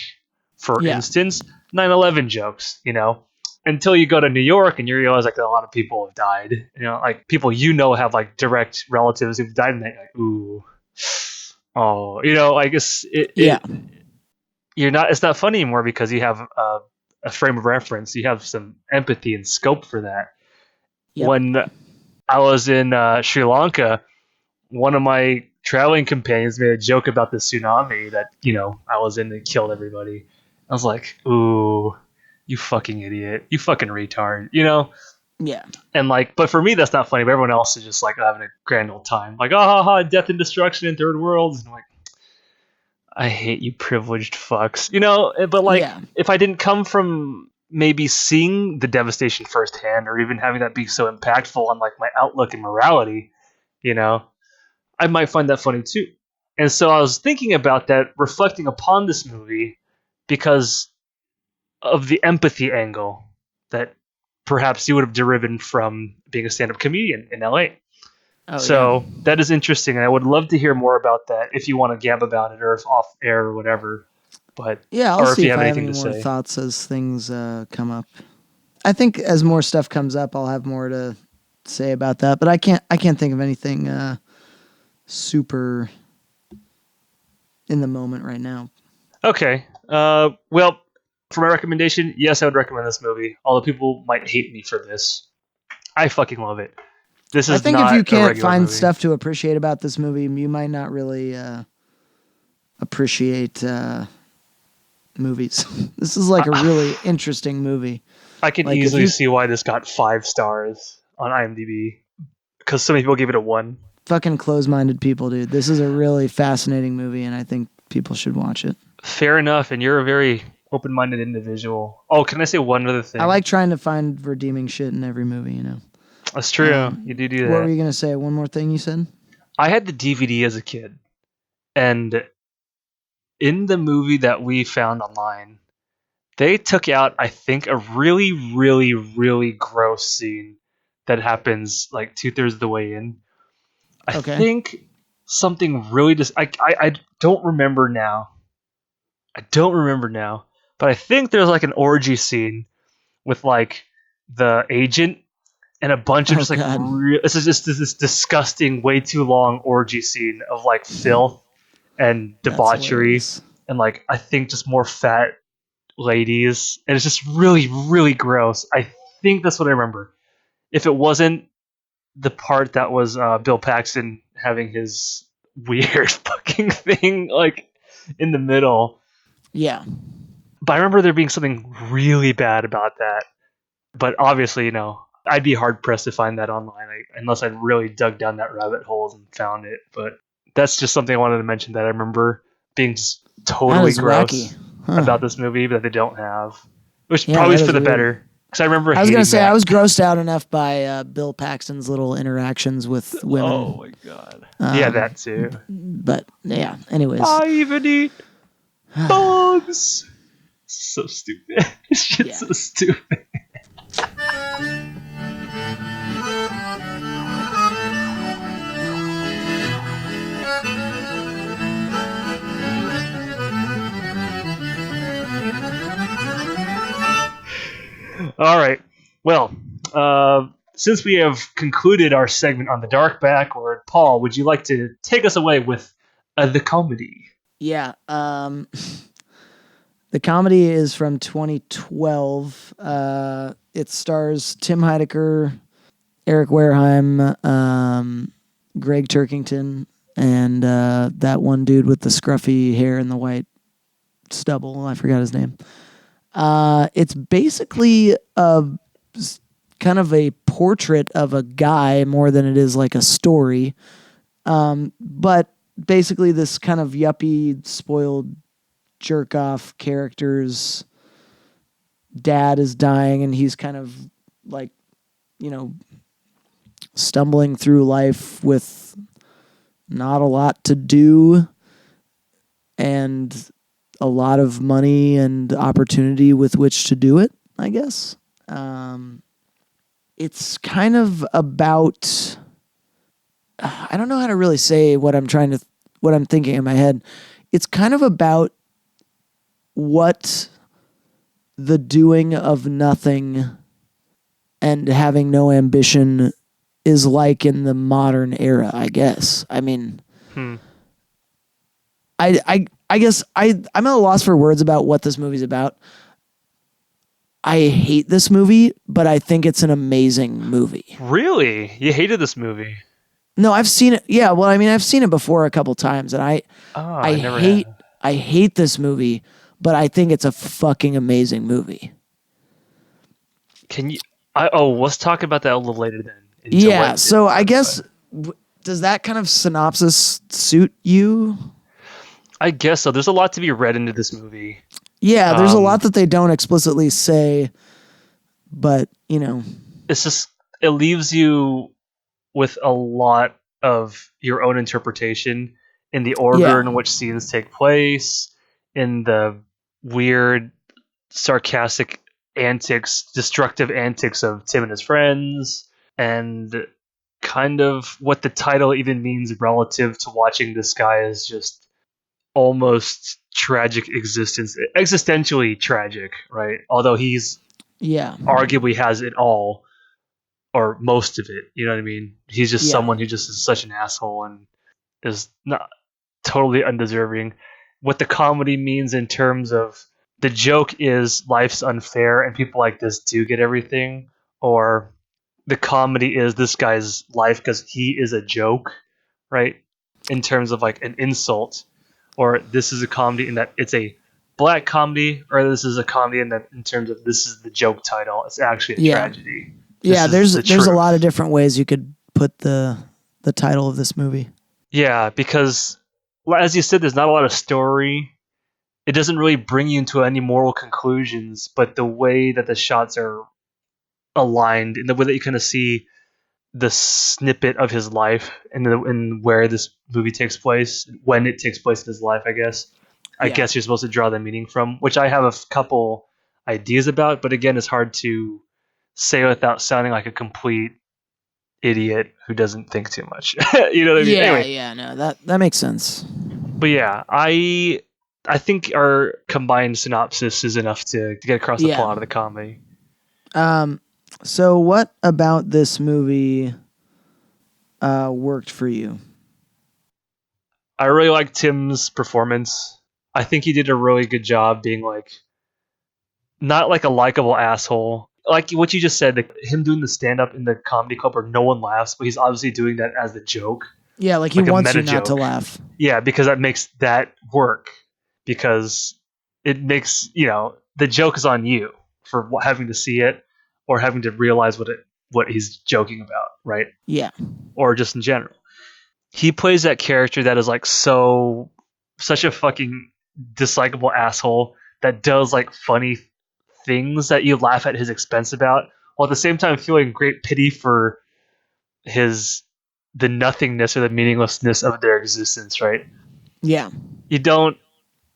for Yeah. instance, 9/11 jokes, you know, until you go to New York and you realize, like, a lot of people have died. You know, like, people have, like, direct relatives who've died, and they're like, ooh, oh, you know, I guess it's not funny anymore because you have a frame of reference. You have some empathy and scope for that. Yep. When I was in Sri Lanka, one of my traveling companions made a joke about the tsunami that, you know, I was in that killed everybody. I was like, ooh, you fucking idiot. You fucking retard, you know? Yeah. And, like, but for me, that's not funny, but everyone else is just, like, having a grand old time. Like, ha ha, death and destruction in third worlds. And I'm like, I hate you privileged fucks. You know, but, like, Yeah. if I didn't come from maybe seeing the devastation firsthand or even having that be so impactful on, like, my outlook and morality, you know, I might find that funny too. And so I was thinking about that, reflecting upon this movie because of the empathy angle that perhaps you would have derived from being a stand-up comedian in LA. Oh, So that is interesting, and I would love to hear more about that if you want to gab about it or if off air or whatever. But yeah, I'll or if see you if have I have anything any to more say. thoughts as things come up. I think as more stuff comes up, I'll have more to say about that. But I can't think of anything super in the moment right now. Okay. Well, for my recommendation, yes, I would recommend this movie. Although people might hate me for this, I fucking love it. This is I think not if you a can't regular find movie. stuff to appreciate about this movie, you might not really appreciate movies. This is like a really interesting movie. I can like, if easily you- see why this got 5 stars on IMDb because so many people gave it a 1. Fucking close-minded people, dude. This is a really fascinating movie, and I think people should watch it. Fair enough, and you're a very open-minded individual. Oh, can I say one other thing? I like trying to find redeeming shit in every movie, you know. That's true. You do that. What were you going to say? One more thing you said? I had the DVD as a kid, and in the movie that we found online, they took out, I think, a really, really, really gross scene that happens like 2/3 of the way in. I Okay. think something really I don't remember now. But I think there's like an orgy scene with like the agent and a bunch of Oh, just like God. this is just this disgusting, way too long orgy scene of like filth and That's debauchery hilarious. and like I think just more fat ladies, and it's just really, really gross. I think that's what I remember. If it wasn't the part that was Bill Paxton having his weird fucking thing like in the middle. Yeah. But I remember there being something really bad about that. But obviously, I'd be hard pressed to find that online unless I'd really dug down that rabbit hole and found it. But that's just something I wanted to mention that I remember being just That totally is gross wacky. Huh. about this movie that they don't have, which Yeah, probably is that for is the weird. better. Because I remember I was hating gonna say that. I was grossed out enough by Bill Paxton's little interactions with women. Oh my god. Yeah, that too. But yeah. Anyways. I even eat dogs. So stupid. This shit's Yeah. so stupid. All right. Well, since we have concluded our segment on the dark backward, Paul, would you like to take us away with the comedy? Yeah. The comedy is from 2012. It stars Tim Heidecker, Eric Wareheim, Greg Turkington, and that one dude with the scruffy hair and the white stubble. I forgot his name. It's basically kind of a portrait of a guy more than it is like a story. But basically this kind of yuppie, spoiled jerk-off character's dad is dying and he's kind of like, stumbling through life with not a lot to do and a lot of money and opportunity with which to do it, I guess. It's kind of about, I don't know how to really say what I'm thinking in my head. It's kind of about what the doing of nothing and having no ambition is like in the modern era, I guess. I mean, I guess I'm at a loss for words about what this movie's about. I hate this movie, but I think it's an amazing movie. Really? You hated this movie? No, I've seen it. Yeah, well, I mean, I've seen it before a couple times, and I hate this movie, but I think it's a fucking amazing movie. Can you? Let's talk about that a little later then. Yeah, so I guess does that kind of synopsis suit you? I guess so. There's a lot to be read into this movie. Yeah, there's a lot that they don't explicitly say, but it's just it leaves you with a lot of your own interpretation in the order in which scenes take place, in the weird, sarcastic antics, destructive antics of Tim and his friends, and kind of what the title even means relative to watching this guy as just almost tragic existence, existentially tragic, right? Although he's arguably has it all, or most of it, you know what I mean? He's just someone who just is such an asshole and is not totally undeserving. What the comedy means in terms of the joke is life's unfair and people like this do get everything, or the comedy is this guy's life because he is a joke, right? In terms of like an insult, or this is a comedy in that it's a black comedy, or this is a comedy in that in terms of this is the joke title. It's actually a tragedy. There's a lot of different ways you could put the title of this movie. Yeah, because as you said, there's not a lot of story. It doesn't really bring you into any moral conclusions, but the way that the shots are aligned, in the way that you kind of see the snippet of his life and where this movie takes place, when it takes place in his life, I guess. I guess you're supposed to draw the meaning from, which I have a couple ideas about, but again, it's hard to say without sounding like a complete idiot who doesn't think too much. You know what I mean? Anyway. No, that makes sense. But yeah, I think our combined synopsis is enough to get across the plot of the comedy. So what about this movie worked for you? I really liked Tim's performance. I think he did a really good job being like, not like a likable asshole. Like what you just said, him doing the stand-up in the comedy club where no one laughs, but he's obviously doing that as the joke. Yeah, like he like a wants meta you not to joke. laugh. Yeah, because that makes that work. Because it makes, the joke is on you for having to see it or having to realize what he's joking about, right? Yeah. Or just in general. He plays that character that is like such a fucking dislikable asshole that does like funny things that you laugh at his expense about, while at the same time feeling great pity for the nothingness or the meaninglessness of their existence, right? Yeah. You don't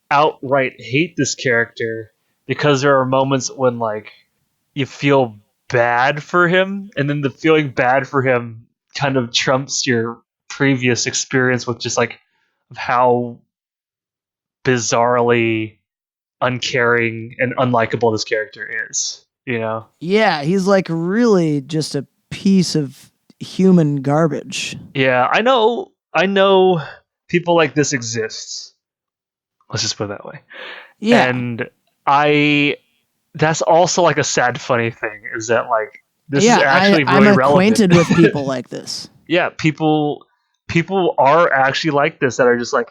outright hate this character because there are moments when like you feel bad for him, and then the feeling bad for him kind of trumps your previous experience with just like how bizarrely uncaring and unlikable this character is, Yeah, he's like really just a piece of human garbage. Yeah, I know people like this exist. Let's just put it that way. Yeah. And I that's also like a sad funny thing is that like this is Yeah, actually I'm really relevant. acquainted with people like this. Yeah, people are actually like this that are just like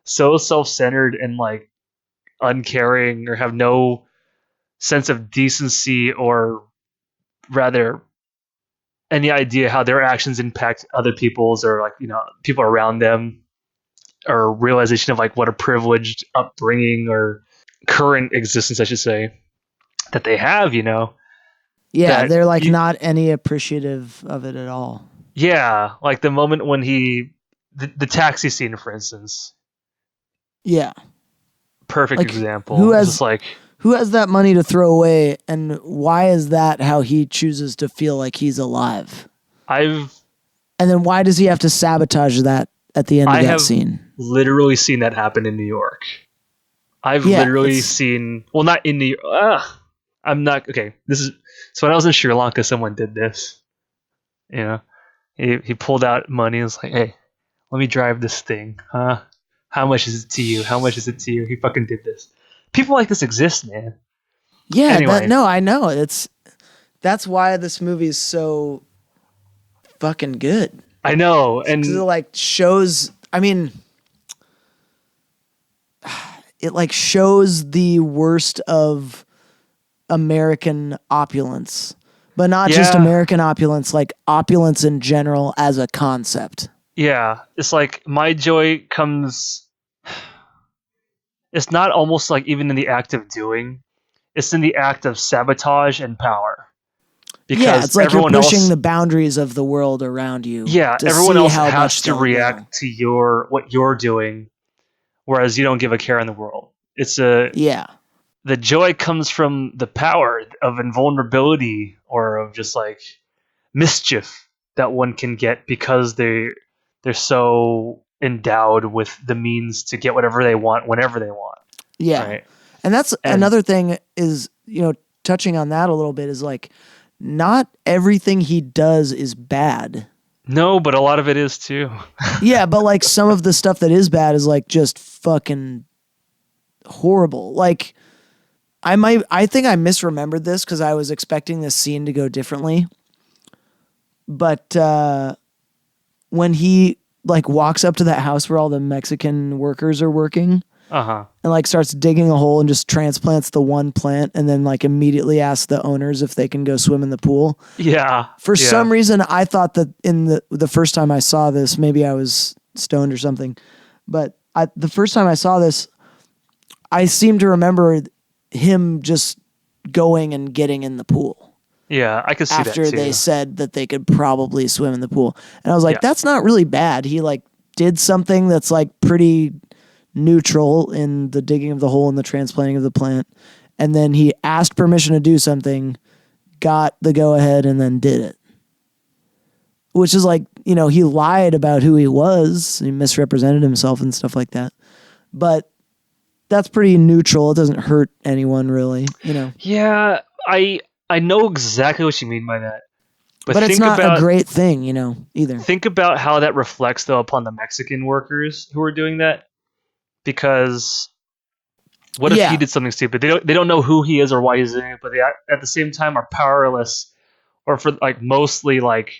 so self-centered and like uncaring or have no sense of decency or rather any idea how their actions impact other people's or like people around them, or realization of like what a privileged upbringing or current existence I should say that they have, Yeah, that they're like not any appreciative of it at all. yeah, like the moment when the taxi scene for instance, Yeah. perfect Like example. It's just like who has that money to throw away, and why is that how he chooses to feel like he's alive? I've And then why does he have to sabotage that at the end I of that have scene? literally seen that happen in New York. I've Yeah, literally it's- seen, well, not in New York. I'm not okay. This is so when I was in Sri Lanka, someone did this. He pulled out money and was like, "Hey, let me drive this thing, huh? How much is it to you? How much is it to you?" He fucking did this. People like this exist, man. Yeah, Anyway. I know. That's why this movie is so fucking good. I know, Because it and like shows. I mean, it like shows the worst of American opulence, but not just Yeah. American opulence, like opulence in general as a concept. yeah, it's like my joy comes. It's not almost like even in the act of doing. It's in the act of sabotage and power. Yeah, Because it's like you're everyone pushing else, the boundaries of the world around you. yeah, to everyone see else how has much to they'll react go. to what you're doing, whereas you don't give a care in the world. Yeah, The joy comes from the power of invulnerability or of just like mischief that one can get because they're so endowed with the means to get whatever they want whenever they want, yeah, right? and that's And another thing is touching on that a little bit is like not everything he does is bad. no, but a lot of it is too. Yeah, but like some of the stuff that is bad is like just fucking horrible. Like I think I misremembered this because I was expecting this scene to go differently. But when he like walks up to that house where all the Mexican workers are working Uh-huh. and like starts digging a hole and just transplants the one plant and then like immediately asks the owners if they can go swim in the pool. Yeah. For yeah. some reason, I thought that in the first time I saw this, maybe I was stoned or something, but the first time I saw this, I seem to remember him just going and getting in the pool Yeah, I could see that after too. they said that they could probably swim in the pool. And I was like, Yeah. that's not really bad. He like did something that's like pretty neutral in the digging of the hole and the transplanting of the plant. And then he asked permission to do something, got the go ahead, and then did it. Which is like, he lied about who he was. He misrepresented himself and stuff like that. But that's pretty neutral. It doesn't hurt anyone really, Yeah, I know exactly what you mean by that. But it's think not about a great thing, either. think about how that reflects though upon the Mexican workers who are doing that. Because what if Yeah. he did something stupid? They don't know who he is or why he's doing it, but they at the same time are powerless, or for like mostly like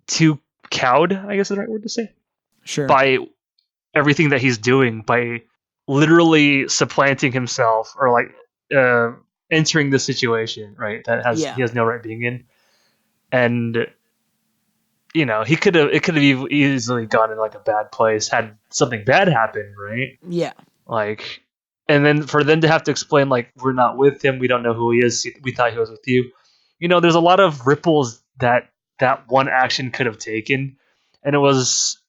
too cowed, I guess is the right word to say. Sure. by everything that he's doing, by literally supplanting himself or like entering the situation, right? He has no right being in, and he could have easily gone in like a bad place had something bad happened, right? Yeah. Like, and then for them to have to explain like we're not with him, we don't know who he is, we thought he was with you. There's a lot of ripples that one action could have taken, and it was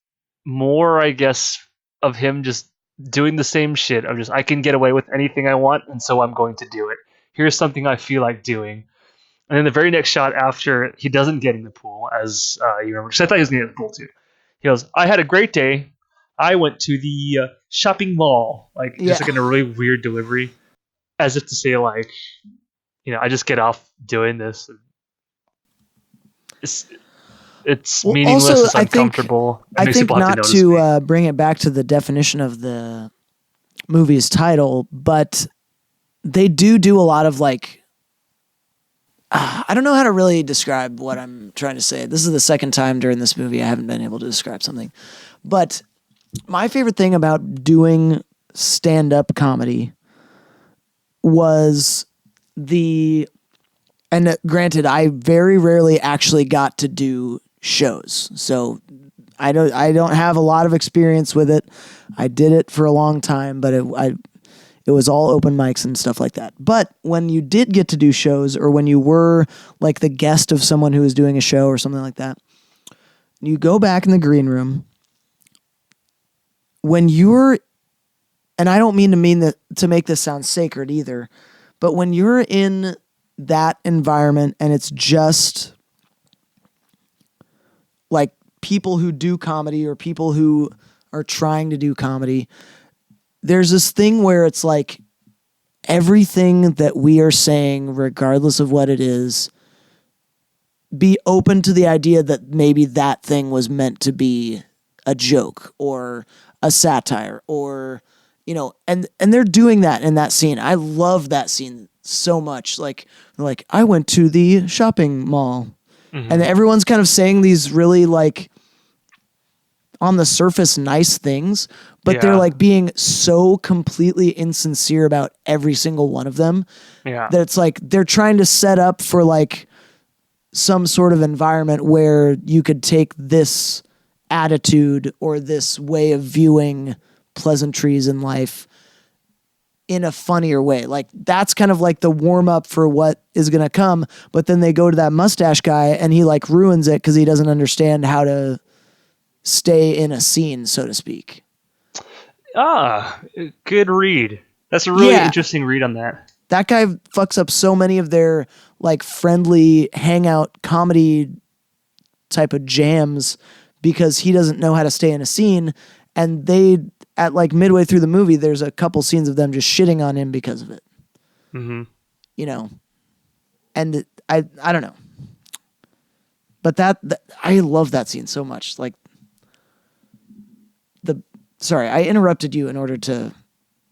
more, I guess, of him just doing the same shit of just I can get away with anything I want, and so I'm going to do it. Here's something I feel like doing. And then the very next shot after he doesn't get in the pool, as you remember, because I thought he was going to get in the pool too. He goes, "I had a great day. I went to the shopping mall," just like in a really weird delivery, as if to say like, I just get off doing this. It's meaningless. Also, it's uncomfortable. I think not to bring it back to the definition of the movie's title, but they do a lot of like. I don't know how to really describe what I'm trying to say. This is the second time during this movie I haven't been able to describe something. But my favorite thing about doing stand-up comedy was and granted, I very rarely actually got to do shows. So I don't have a lot of experience with it. I did it for a long time, but it was all open mics and stuff like that. But when you did get to do shows, or when you were like the guest of someone who was doing a show or something like that, you go back in the green room. When you're, and I don't mean to make this sound sacred either, but when you're in that environment and it's just like people who do comedy or people who are trying to do comedy, there's this thing where it's like everything that we are saying, regardless of what it is, be open to the idea that maybe that thing was meant to be a joke or a satire or, and they're doing that in that scene. I love that scene so much. Like I went to the shopping mall, and everyone's kind of saying these really like on the surface nice things, but they're like being so completely insincere about every single one of them that it's like they're trying to set up for like some sort of environment where you could take this attitude or this way of viewing pleasantries in life in a funnier way. Like that's kind of like the warm up for what is going to come. But then they go to that mustache guy and he like ruins it because he doesn't understand how to stay in a scene, so to speak. Good read. That's a really interesting read on that. That guy fucks up so many of their like friendly hangout comedy type of jams because he doesn't know how to stay in a scene. And they, at like midway through the movie, there's a couple scenes of them just shitting on him because of it. Mm-hmm. And I don't know. But that I love that scene so much. Like sorry, I interrupted you in order to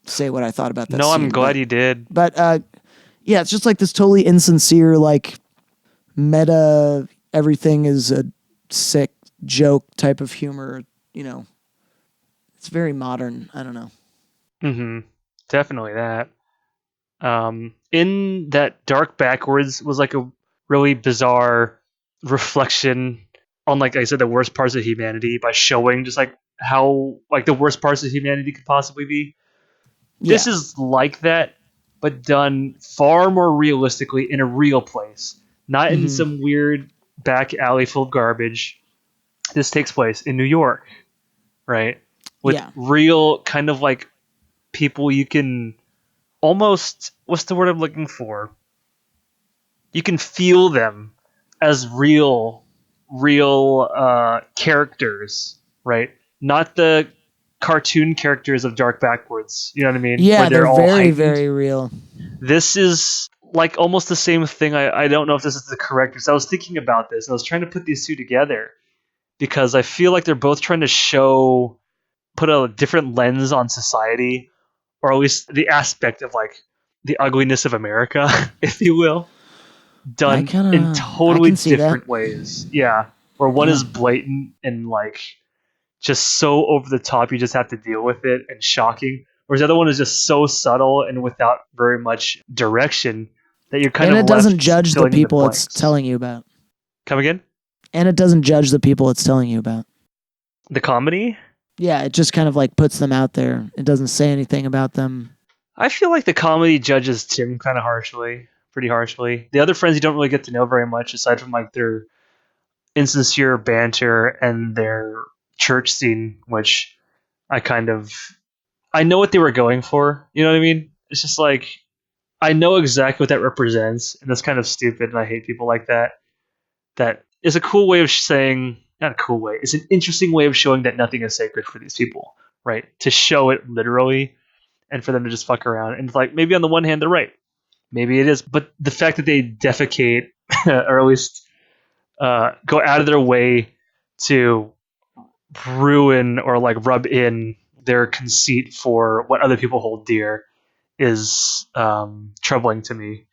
say what I thought about that scene. No, I'm glad you did. But yeah, it's just like this totally insincere, like meta, everything is a sick joke type of humor, It's very modern. I don't know. Mm-hmm. Definitely that. In that dark backwards was like a really bizarre reflection on, like I said, the worst parts of humanity by showing just like how like the worst parts of humanity could possibly be. Yeah. This is like that, but done far more realistically in a real place, not in some weird back alley full of garbage. This takes place in New York, right? With real kind of like people you can almost, what's the word I'm looking for? You can feel them as real characters, right? Not the cartoon characters of Dark Backwards. You know what I mean? Yeah, they're all very, heightened. Very real. This is like almost the same thing. I don't know if this is the correct, because I was thinking about this. I was trying to put these two together because I feel like they're both trying to put a different lens on society, or at least the aspect of like the ugliness of America, if you will, done in totally different ways. Yeah, where one is blatant and like just so over the top you just have to deal with it and shocking. Whereas the other one is just so subtle and without very much direction that you're kind And of it doesn't left judge the filling in people it's blanks. telling you about. Come again? And it doesn't judge the people it's telling you about. The comedy? Yeah, it just kind of like puts them out there. It doesn't say anything about them. I feel like the comedy judges Tim kind of pretty harshly. The other friends you don't really get to know very much aside from like their insincere banter and their church scene, which I know what they were going for. You know what I mean? It's just like I know exactly what that represents, and that's kind of stupid, and I hate people like that. That is a cool way of saying, not a cool way. It's an interesting way of showing that nothing is sacred for these people, right? To show it literally, and for them to just fuck around. And it's like maybe on the one hand they're right, maybe it is, but the fact that they defecate or at least go out of their way to ruin or like rub in their conceit for what other people hold dear is troubling to me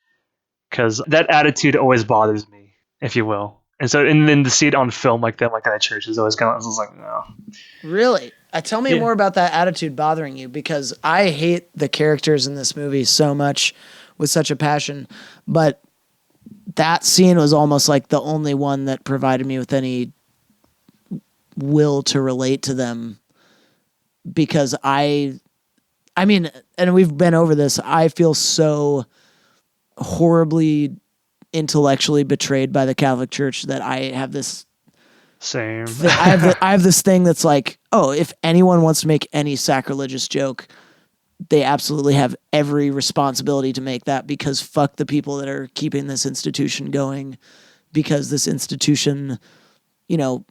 because that attitude always bothers me, if you will. And so, and then to see it on film like that, like at church, is always kind of like, no. Really? Tell me Yeah. more about that attitude bothering you, because I hate the characters in this movie so much with such a passion, but that scene was almost like the only one that provided me with any will to relate to them, because I mean, and we've been over this, I feel so horribly intellectually betrayed by the Catholic Church that I have this Same. I have this thing that's like, oh, if anyone wants to make any sacrilegious joke, they absolutely have every responsibility to make that, because fuck the people that are keeping this institution going, because this institution, you know,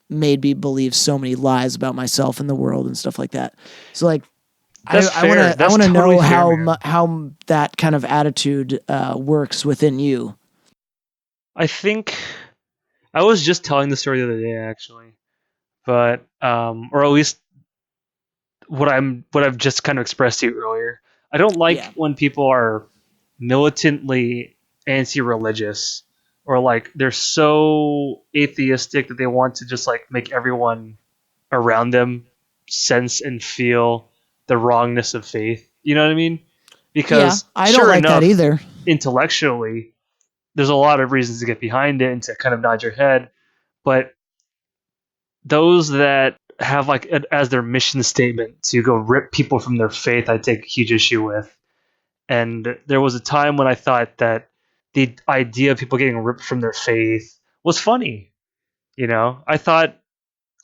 made me believe so many lies about myself and the world and stuff like that. So like, I want to know how that kind of attitude works within you. I think I was just telling the story the other day, actually, but or at least what I've just kind of expressed to you earlier. I don't like when people are militantly anti-religious or like they're so atheistic that they want to just like make everyone around them sense and feel the wrongness of faith. You know what I mean? Because I don't like that either. Intellectually, there's a lot of reasons to get behind it and to kind of nod your head, but those that have like it as their mission statement to go rip people from their faith, I take huge issue with. And there was a time when I thought that the idea of people getting ripped from their faith was funny. You know, I thought,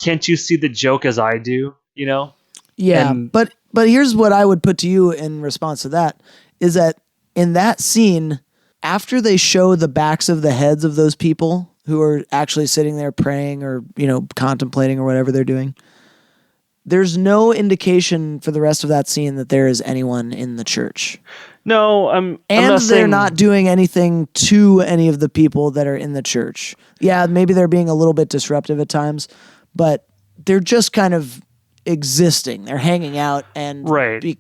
can't you see the joke as I do? You know, Yeah, and but here's what I would put to you in response to that, is that in that scene, after they show the backs of the heads of those people who are actually sitting there praying or, you know, contemplating or whatever they're doing, there's no indication for the rest of that scene that there is anyone in the church. no, And not they're saying, not doing anything to any of the people that are in the church. Yeah, maybe they're being a little bit disruptive at times, but they're just kind of existing. They're hanging out and right.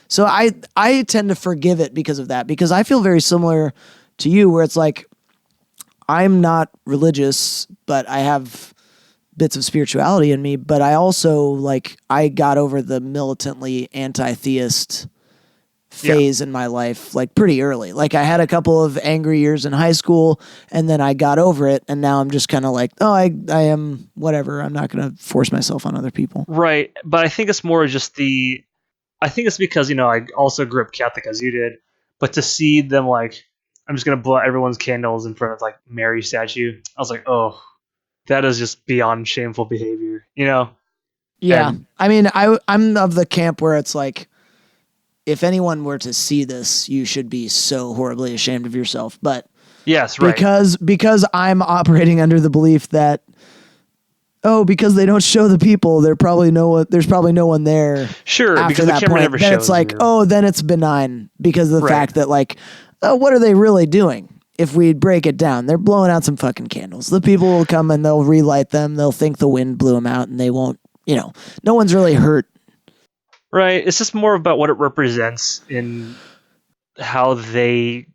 so I tend to forgive it because of that, because I feel very similar to you, where it's like, I'm not religious, but I have bits of spirituality in me, but I also like, I got over the militantly anti-theist phase in my life like pretty early. Like I had a couple of angry years in high school and then I got over it, and now I'm just kind of like, oh, I am whatever. I'm not going to force myself on other people. Right, but I think it's more just I think it's because, you know, I also grew up Catholic as you did, but to see them like, I'm just going to blow out everyone's candles in front of like Mary statue, I was like, oh, that is just beyond shameful behavior, you know? Yeah. And I mean, I'm of the camp where it's like, if anyone were to see this, you should be so horribly ashamed of yourself. But yes, right. because I'm operating under the belief that, oh, because they don't show the people, there's probably no one there. Sure, after because the that camera point. never Then shows it's like, you. oh, then it's benign because of the Right. fact that like, oh, what are they really doing? If we break it down, they're blowing out some fucking candles. The people will come and they'll relight them. They'll think the wind blew them out, and they won't. You know, no one's really hurt. Right, it's just more about what it represents in how they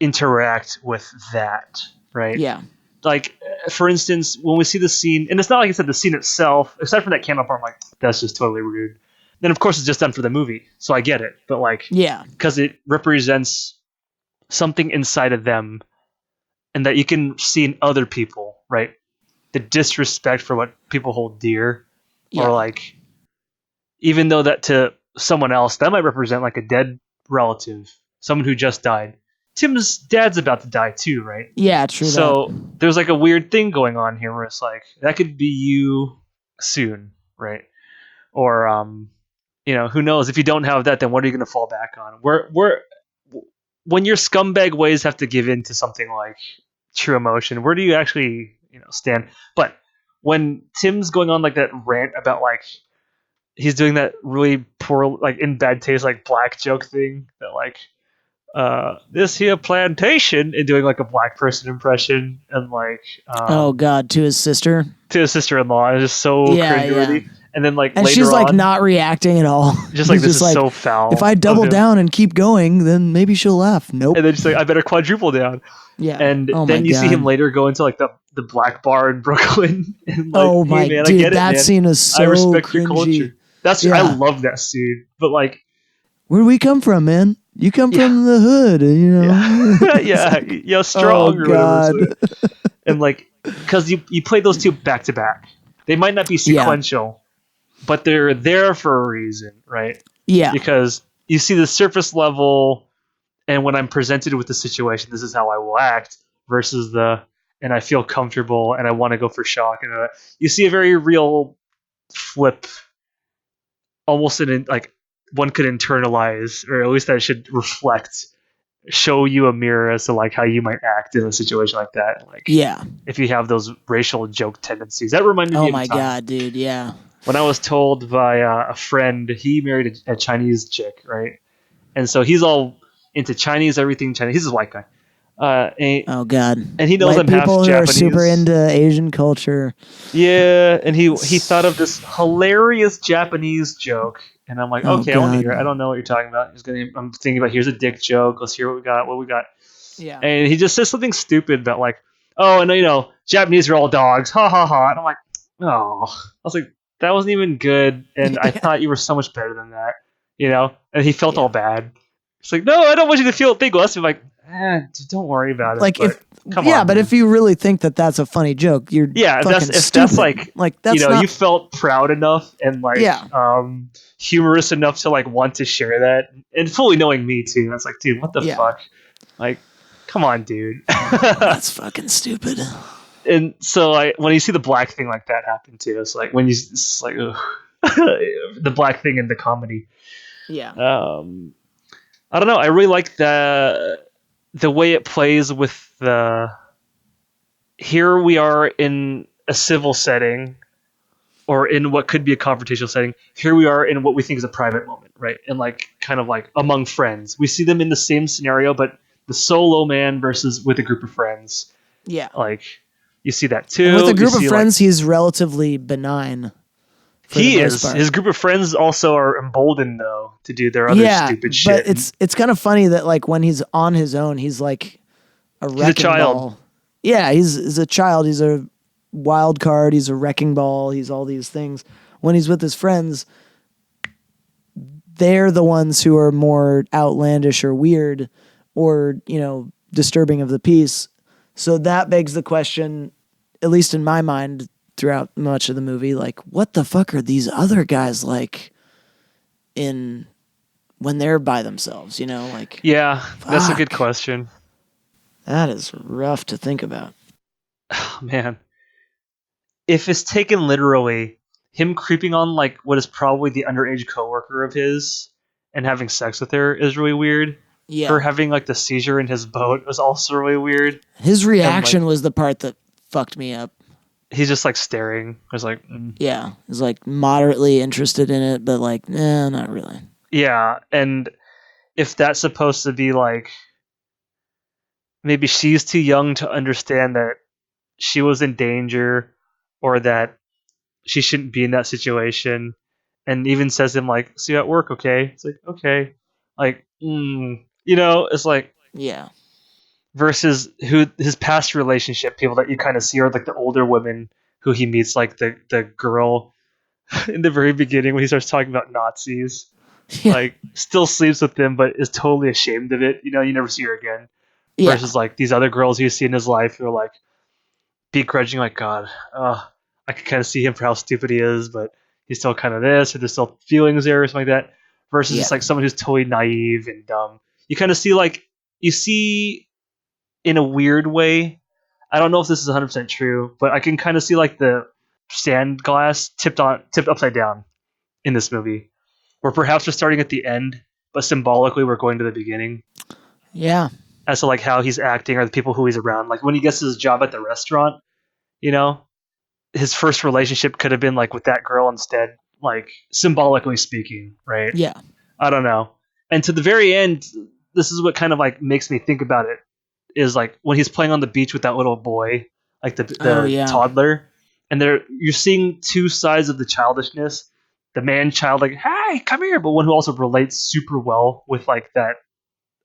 interact with that, right? Yeah. like, for instance, when we see the scene, and it's not like I said the scene itself, aside from that camera part, I'm like, that's just totally rude. Then of course it's just done for the movie, so I get it. But like, Yeah. because it represents something inside of them, and that you can see in other people, right? The disrespect for what people hold dear, Yeah. or like, even though that to someone else that might represent like a dead relative, someone who just died. Tim's dad's about to die too, right? Yeah, true So that. there's like a weird thing going on here where it's like that could be you soon, right? Or who knows? If you don't have that, then what are you going to fall back on? When your scumbag ways have to give in to something like true emotion, where do you actually stand? But when Tim's going on like that rant about like he's doing that really poor, like in bad taste, like black joke thing that like this here plantation, and doing like a black person impression, and like Oh God, to his sister. to his sister-in-law, is just so cringeworthy. Yeah. And then like and later she's like on, not reacting at all. just like He's this just is so foul. If I double down and keep going, then maybe she'll laugh. Nope. And then she's like, I better quadruple down. Yeah. And then you see him later go into like the black bar in Brooklyn. And like, oh my hey, man, dude, I get it, that man. scene is so I respect cringy. your culture. That's I love that scene. But like, where do we come from, man? You come from the hood, yeah, strong or whatever. So. And like, because you play those two back to back, they might not be sequential, but they're there for a reason, right? Yeah. Because you see the surface level, and when I'm presented with the situation, this is how I will act, versus and I feel comfortable and I want to go for shock. And you see a very real flip, almost like one could internalize, or at least that should reflect, show you a mirror as to like how you might act in a situation like that. Like, if you have those racial joke tendencies, that reminded me of oh my God, dude, yeah. When I was told by a friend, he married a Chinese chick, right? And so he's all into Chinese, everything Chinese. He's a white guy. Oh God! And he knows white I'm half people who Japanese. are super into Asian culture. Yeah, and he thought of this hilarious Japanese joke, and I'm like, okay, I want to hear it. I don't know what you're talking about. I'm thinking about, here's a dick joke. Let's hear what we got. Yeah. And he just says something stupid about like, oh, and Japanese are all dogs, ha ha ha. And I'm like, oh, I was like, that wasn't even good, and I thought you were so much better than that, And he felt all bad. It's like, no, I don't want you to feel big. I'm like, don't worry about it. Like, come on, but if you really think that that's a funny joke, you're fucking stupid. That's like that's you felt proud enough and like humorous enough to like want to share that, and fully knowing me too, I was like, dude, what the fuck? Like, come on, dude. That's fucking stupid. And so when you see the black thing like that happen too, it's like when it's like the black thing in the comedy. Yeah. I don't know. I really like the way it plays with here we are in a civil setting, or in what could be a confrontational setting. Here we are in what we think is a private moment, right? And like kind of like among friends. We see them in the same scenario, but the solo man versus with a group of friends. Yeah. Like, you see that too. And with a group of friends, he's relatively benign. He is. His group of friends also are emboldened though to do their other stupid shit. But it's kind of funny that like when he's on his own, he's like he's a child. Ball. Yeah, he's a child. He's a wild card. He's a wrecking ball. He's all these things. When he's with his friends, they're the ones who are more outlandish or weird, or disturbing of the peace. So that begs the question, at least in my mind, throughout much of the movie, like, what the fuck are these other guys like when they're by themselves, like... Yeah, that's a good question. That is rough to think about. Oh, man. If it's taken literally, him creeping on like what is probably the underage coworker of his and having sex with her is really weird. Yeah. Her having like the seizure in his boat was also really weird. His reaction was the part that fucked me up. He's just like staring. I was like, yeah, he's like moderately interested in it, but like, not really. Yeah, and if that's supposed to be like, maybe she's too young to understand that she was in danger, or that she shouldn't be in that situation, and even says to him like, "See you at work, okay?" It's like, okay, like, it's like, yeah. versus who his past relationship people that you kind of see are like the older women who he meets, like the girl in the very beginning when he starts talking about Nazis, Yeah. like still sleeps with them but is totally ashamed of it. You know, you never see her again. Yeah. Versus like these other girls you see in his life who are like begrudging, like God, I can kind of see him for how stupid he is, but he's still kind of this, or there's still feelings there or something like that. Versus Yeah. just like someone who's totally naive and dumb. You kind of see like you see in a weird way. I don't know if this is 100% true, but I can kind of see like the sand glass tipped upside down in this movie, where perhaps we're starting at the end, but symbolically we're going to the beginning. Yeah. As to like how he's acting or the people who he's around. Like when he gets his job at the restaurant, you know, his first relationship could have been like with that girl instead, like symbolically speaking, right? Yeah. I don't know. And to the very end, this is what kind of like makes me think about it is like when he's playing on the beach with that little boy, like Oh, the yeah. toddler, and you're seeing two sides of the childishness. The man child, like, hey, come here, but one who also relates super well with like that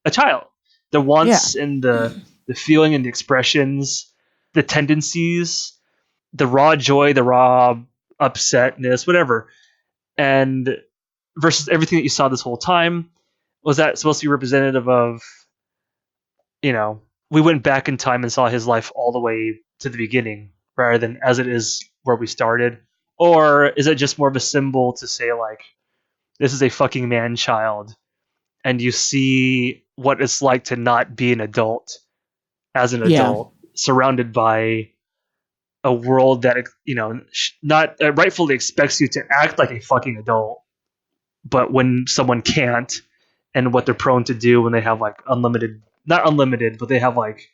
a child. The Yeah. wants and the feeling and the expressions, the tendencies, the raw joy, the raw upsetness, whatever. And versus everything that you saw this whole time, was that supposed to be representative of, you know, we went back in time and saw his life all the way to the beginning rather than as it is where we started? Or is it just more of a symbol to say, like, this is a fucking man child and you see what it's like to not be an adult as an Yeah. adult, surrounded by a world that, you know, not rightfully expects you to act like a fucking adult, but when someone can't, and what they're prone to do when they have like unlimited, not unlimited, but they have like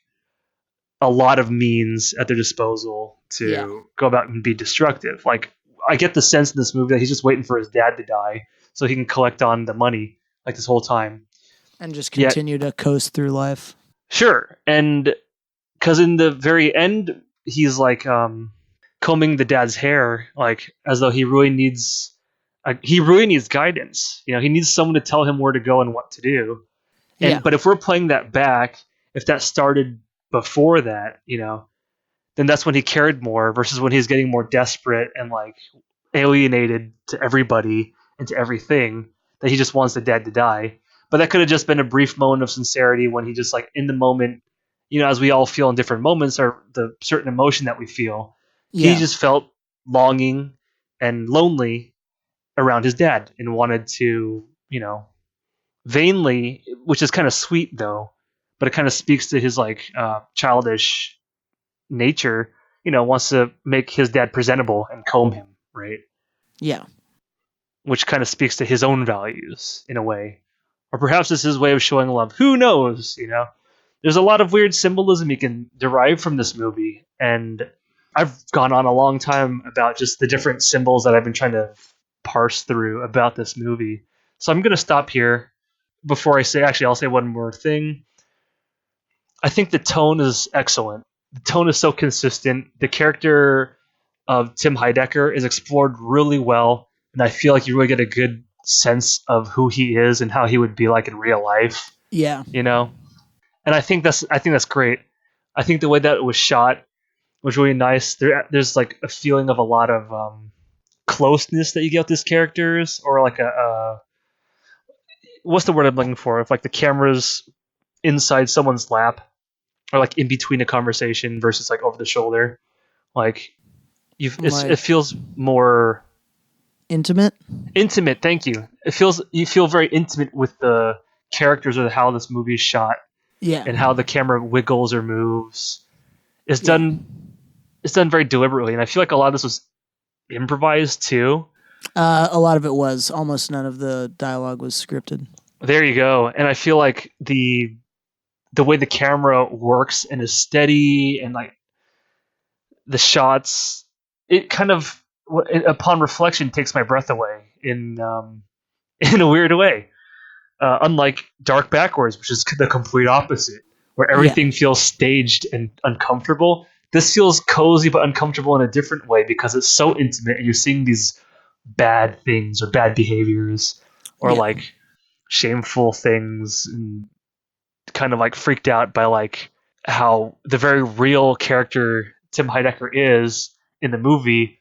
a lot of means at their disposal Yeah. to go about and be destructive. Like I get the sense in this movie that he's just waiting for his dad to die so he can collect on the money like this whole time. And just Yet, continue to coast through life. sure, and because in the very end he's like combing the dad's hair like as though he really needs guidance. You know, he needs someone to tell him where to go and what to do. Yeah. And but if we're playing that back, if that started before that, you know, then that's when he cared more versus when he's getting more desperate and like alienated to everybody and to everything that he just wants the dad to die. But that could have just been a brief moment of sincerity when he just like in the moment, you know, as we all feel in different moments or the certain emotion that we feel, he Yeah. just felt longing and lonely around his dad and wanted to, you know, vainly, which is kind of sweet though, but it kind of speaks to his like childish nature, you know, wants to make his dad presentable and comb him, right? Yeah. Which kind of speaks to his own values in a way. Or perhaps it's his way of showing love. Who knows, you know? There's a lot of weird symbolism you can derive from this movie. And I've gone on a long time about just the different symbols that I've been trying to parse through about this movie. So I'm going to stop here before I say, actually, I'll say one more thing. I think the tone is excellent. The tone is so consistent. The character of Tim Heidecker is explored really well, and I feel like you really get a good sense of who he is and how he would be like in real life. Yeah. You know, and I think that's great. I think the way that it was shot was really nice. There's like a feeling of a lot of closeness that you get with these characters, or like a what's the word I'm looking for? If like the camera's inside someone's lap or like in between a conversation versus like over the shoulder. Like it Like feels more intimate. intimate. Thank you. You feel very intimate with the characters or how this movie is shot Yeah. and how the camera wiggles or moves. It's Yeah. done. It's done very deliberately, and I feel like a lot of this was improvised too. A lot of it was. Almost none of the dialogue was scripted. There you go. And I feel like the way the camera works and is steady and like the shots, it kind of upon reflection takes my breath away in in a weird way. Unlike Dark Backwards, which is the complete opposite, where Yeah. everything feels staged and uncomfortable. This feels cozy but uncomfortable in a different way because it's so intimate and you're seeing these bad things or bad behaviors or Yeah. like shameful things and kind of like freaked out by like how the very real character Tim Heidecker is in the movie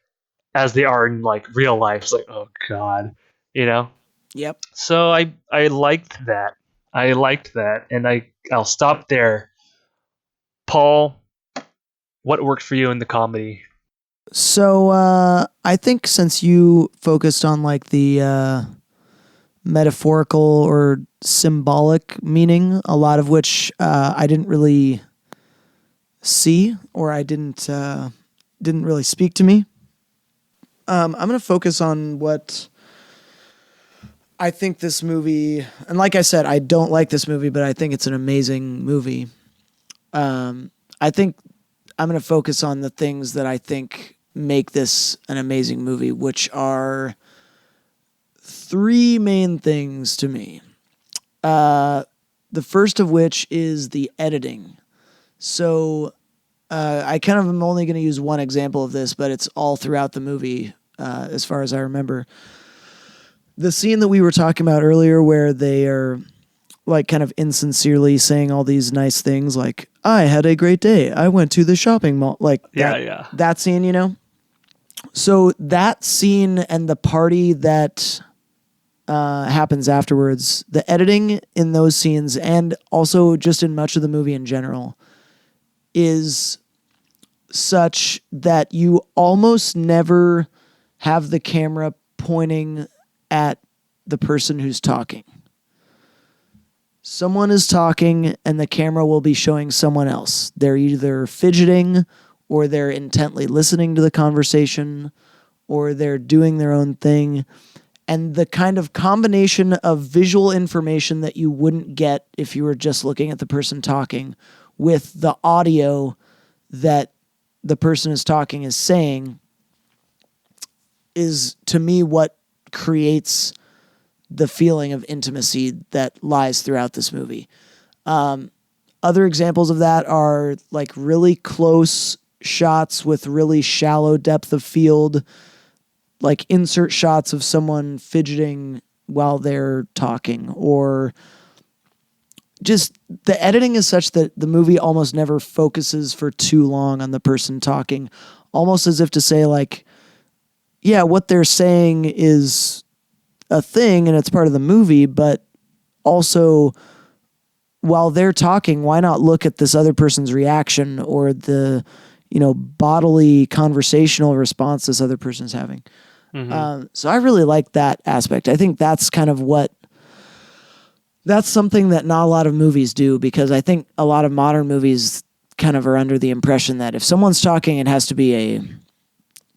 as they are in like real life. It's like, oh god, you know. Yep. So I liked that. I liked that, and I'll stop there. Paul, what worked for you in the comedy? So I think since you focused on like the metaphorical or symbolic meaning, a lot of which I didn't really see or I didn't really speak to me. I'm going to focus on what I think this movie, and like I said, I don't like this movie, but I think it's an amazing movie. I think I'm going to focus on the things that I think make this an amazing movie, which are three main things to me. The first of which is the editing. So I kind of am only going to use one example of this, but it's all throughout the movie, as far as I remember. The scene that we were talking about earlier where they are like kind of insincerely saying all these nice things like, I had a great day. I went to the shopping mall. Like that scene, you know? So that scene and the party that happens afterwards, the editing in those scenes and also just in much of the movie in general is such that you almost never have the camera pointing at the person who's talking. Someone is talking and the camera will be showing someone else. They're either fidgeting or they're intently listening to the conversation or they're doing their own thing. And the kind of combination of visual information that you wouldn't get if you were just looking at the person talking with the audio that the person is talking is saying is, to me, what creates the feeling of intimacy that lies throughout this movie. Other examples of that are like really close shots with really shallow depth of field, like insert shots of someone fidgeting while they're talking, or just the editing is such that the movie almost never focuses for too long on the person talking, almost as if to say like, yeah, what they're saying is a thing and it's part of the movie, but also while they're talking, why not look at this other person's reaction or the, bodily conversational response this other person's having. Mm-hmm. So I really like that aspect. I think that's kind of that's something that not a lot of movies do, because I think a lot of modern movies kind of are under the impression that if someone's talking, it has to be a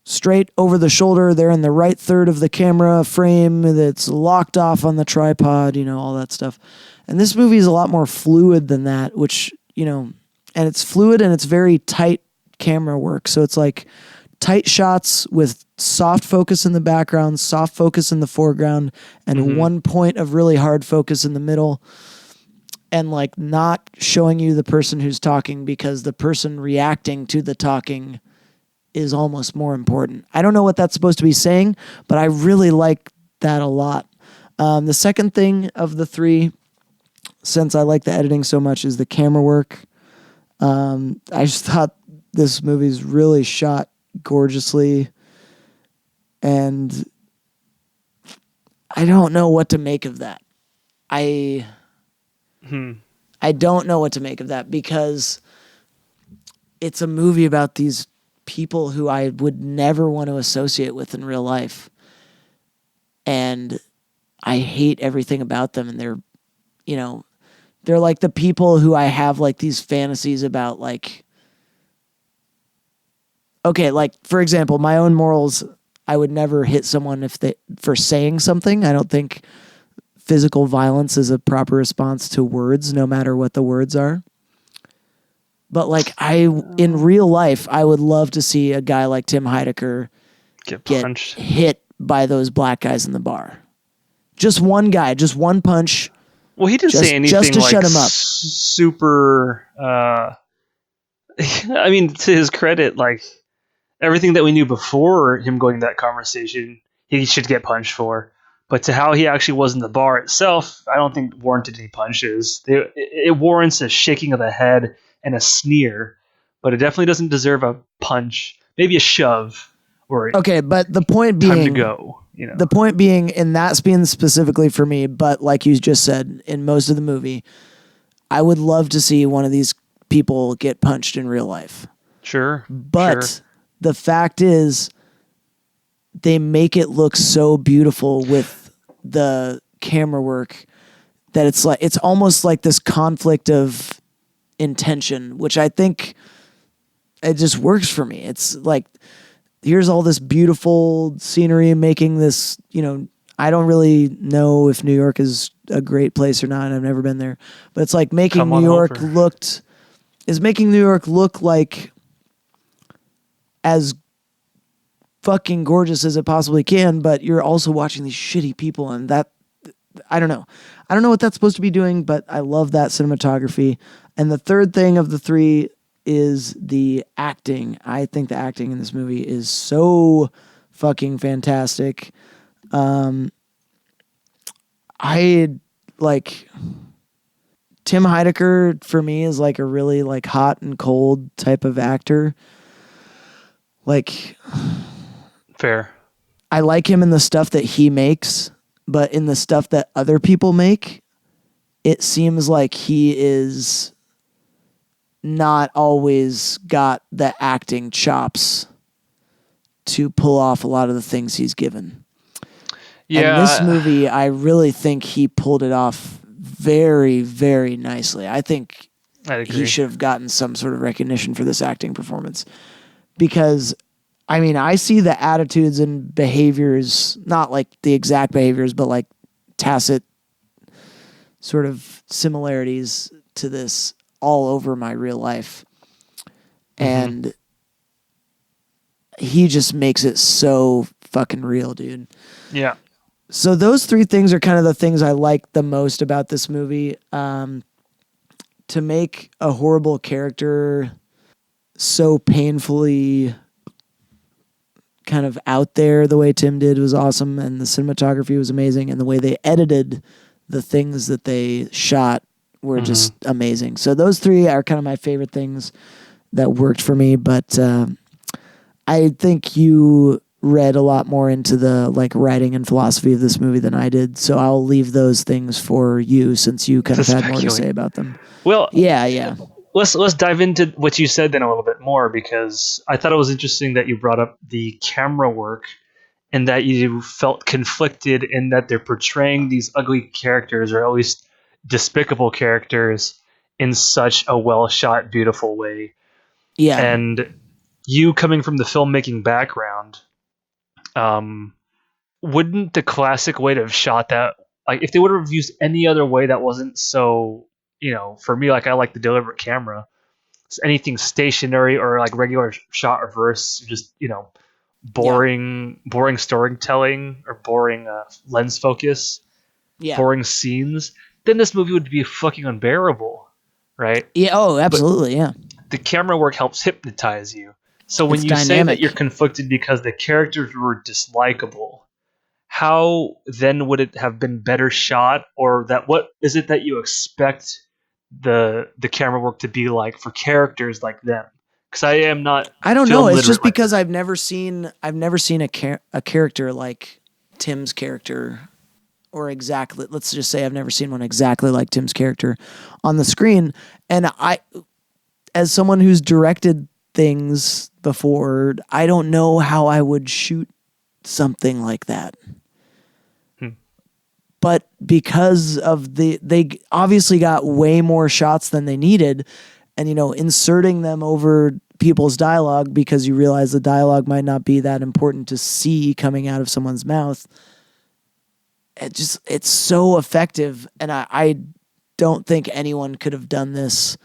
straight over the shoulder, they're in the right third of the camera frame that's locked off on the tripod, all that stuff. And this movie is a lot more fluid than that, which, and it's fluid and it's very tight camera work. So it's like tight shots with soft focus in the background, soft focus in the foreground, and one point of really hard focus in the middle. And like not showing you the person who's talking, because the person reacting to the talking is almost more important. I don't know what that's supposed to be saying, but I really like that a lot. The second thing of the three, since I like the editing so much, is the camera work. I just thought this movie's really shot gorgeously, and I don't know what to make of that. I don't know what to make of that, because it's a movie about these people who I would never want to associate with in real life. And I hate everything about them. And they're like the people who I have like these fantasies about, like, okay, like for example, my own morals, I would never hit someone for saying something. I don't think physical violence is a proper response to words, no matter what the words are. But like in real life, I would love to see a guy like Tim Heidecker get hit by those black guys in the bar. Just one guy, just one punch. Well, he didn't say anything just to like shut him up. Super. I mean, to his credit, like everything that we knew before him going that conversation, he should get punched for. But to how he actually was in the bar itself, I don't think warranted any punches. It warrants a shaking of the head and a sneer, but it definitely doesn't deserve a punch, maybe a shove, or Okay, but the point time to being, go. You know, the point being, in that scene specifically for me, but like you just said, in most of the movie, I would love to see one of these people get punched in real life. sure, But the fact is, they make it look so beautiful with the camera work that it's almost like this conflict of intention, which I think it just works for me. It's like, here's all this beautiful scenery making this, I don't really know if New York is a great place or not. I've never been there, but it's like making New York look like as fucking gorgeous as it possibly can, but you're also watching these shitty people, and that, I don't know what that's supposed to be doing, but I love that cinematography. And the third thing of the three is the acting. I think the acting in this movie is so fucking fantastic. I like Tim Heidecker, for me, is like a really like hot and cold type of actor. Like, fair. I like him in the stuff that he makes, but in the stuff that other people make, it seems like he is not always got the acting chops to pull off a lot of the things he's given. Yeah. And this movie, I really think he pulled it off very, very nicely. I think he should have gotten some sort of recognition for this acting performance. Because, I mean, I see the attitudes and behaviors, not like the exact behaviors, but like tacit sort of similarities to this all over my real life. And he just makes it so fucking real, dude. Yeah. So those three things are kind of the things I like the most about this movie. To make a horrible character so painfully kind of out there the way Tim did was awesome, and the cinematography was amazing, and the way they edited the things that they shot were just amazing. So those three are kind of my favorite things that worked for me, but I think you read a lot more into the like writing and philosophy of this movie than I did, so I'll leave those things for you since you kind of had more to say about them. Well, yeah. Let's dive into what you said then a little bit more, because I thought it was interesting that you brought up the camera work and that you felt conflicted in that they're portraying these ugly characters, or at least despicable characters, in such a well shot, beautiful way. Yeah. And you coming from the filmmaking background, wouldn't the classic way to have shot that, like if they would have used any other way that wasn't so, for me, like I like the deliberate camera, so anything stationary or like regular shot reverse, just boring storytelling or boring lens focus, boring scenes, then this movie would be fucking unbearable, right? Yeah. Oh, absolutely. But the camera work helps hypnotize you. So when you say that you're conflicted because the characters were dislikable, how then would it have been better shot, or that what is it that you expect the camera work to be like for characters like them? Because I am not. I don't know. It's just like because I've never seen a character like Tim's character, or exactly. Let's just say I've never seen one exactly like Tim's character on the screen. And I, as someone who's directed things before, I don't know how I would shoot something like that. But because of they obviously got way more shots than they needed, and inserting them over people's dialogue because you realize the dialogue might not be that important to see coming out of someone's mouth. It's so effective, and I don't think anyone could have done this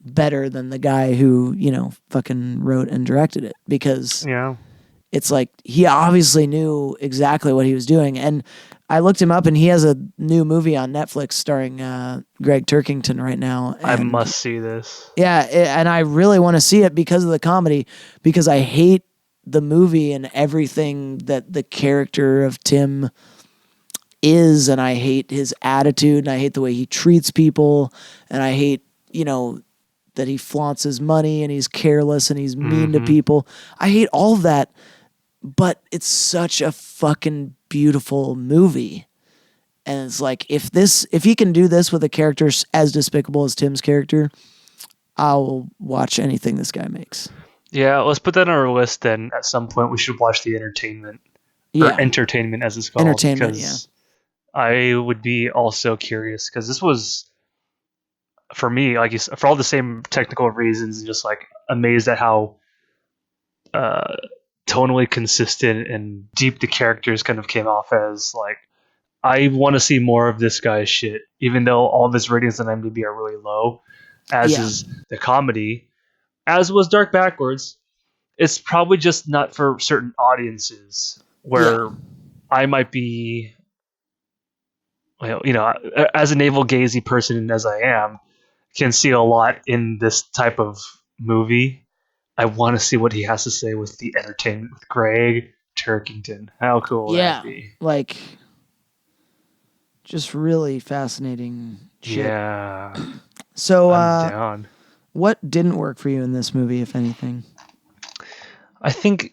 better than the guy who fucking wrote and directed it, because it's like he obviously knew exactly what he was doing. And I looked him up, and he has a new movie on Netflix starring Greg Turkington right now. And I must see this. Yeah, and I really want to see it because of the comedy, because I hate the movie and everything that the character of Tim is, and I hate his attitude, and I hate the way he treats people, and I hate, that he flaunts his money and he's careless and he's mean to Mhm. people. I hate all of that, but it's such a fucking beautiful movie. And it's like, if he can do this with a character as despicable as Tim's character, I'll watch anything this guy makes. Yeah, let's put that on our list then. At some point, we should watch the entertainment. Or Yeah. entertainment, as it's called. Entertainment, because I would be also curious, because this was, for me, like for all the same technical reasons, and just like amazed at how uh, tonally consistent and deep the characters kind of came off as. Like, I want to see more of this guy's shit, even though all of his ratings on IMDb are really low, as Yeah. is the comedy, as was Dark Backwards. It's probably just not for certain audiences where I might be, well, as a navel gazy person as I am, can see a lot in this type of movie. I want to see what he has to say with the entertainment with Greg Turkington. How cool would that be? Like, just really fascinating shit. Yeah. So, I'm down. what didn't work for you in this movie, if anything? I think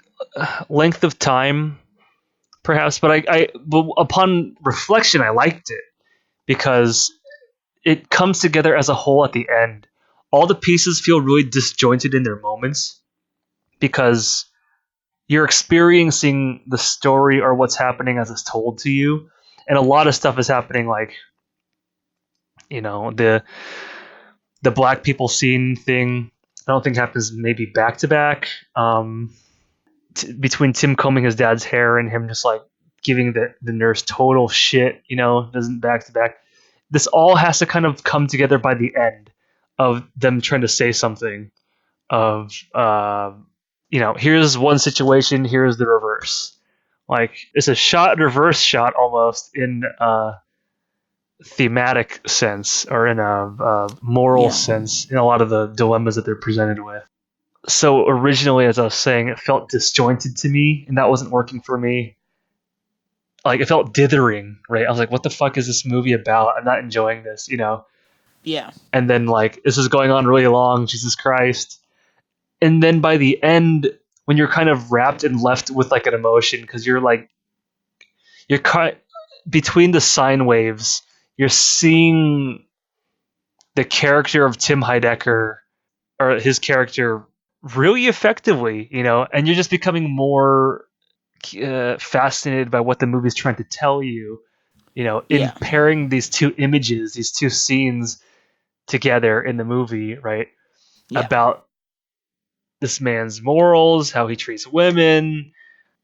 length of time, perhaps, but but upon reflection, I liked it because it comes together as a whole at the end. All the pieces feel really disjointed in their moments because you're experiencing the story or what's happening as it's told to you, and a lot of stuff is happening, like the black people scene thing. I don't think happens maybe back to back. Between Tim combing his dad's hair and him just like giving the nurse total shit, doesn't back to back. This all has to kind of come together by the end of them trying to say something of, here's one situation, here's the reverse. Like, it's a shot and reverse shot almost in a thematic sense or in a moral sense in a lot of the dilemmas that they're presented with. So originally, as I was saying, it felt disjointed to me, and that wasn't working for me. Like, it felt dithering, right? I was like, what the fuck is this movie about? I'm not enjoying this, Yeah. And then, like, this is going on really long, Jesus Christ. And then by the end, when you're kind of wrapped and left with, like, an emotion, because you're between the sine waves, you're seeing the character of Tim Heidecker, or his character, really effectively, and you're just becoming more fascinated by what the movie's trying to tell you, in pairing these two images, these two scenes together in the movie, right? About this man's morals, how he treats women,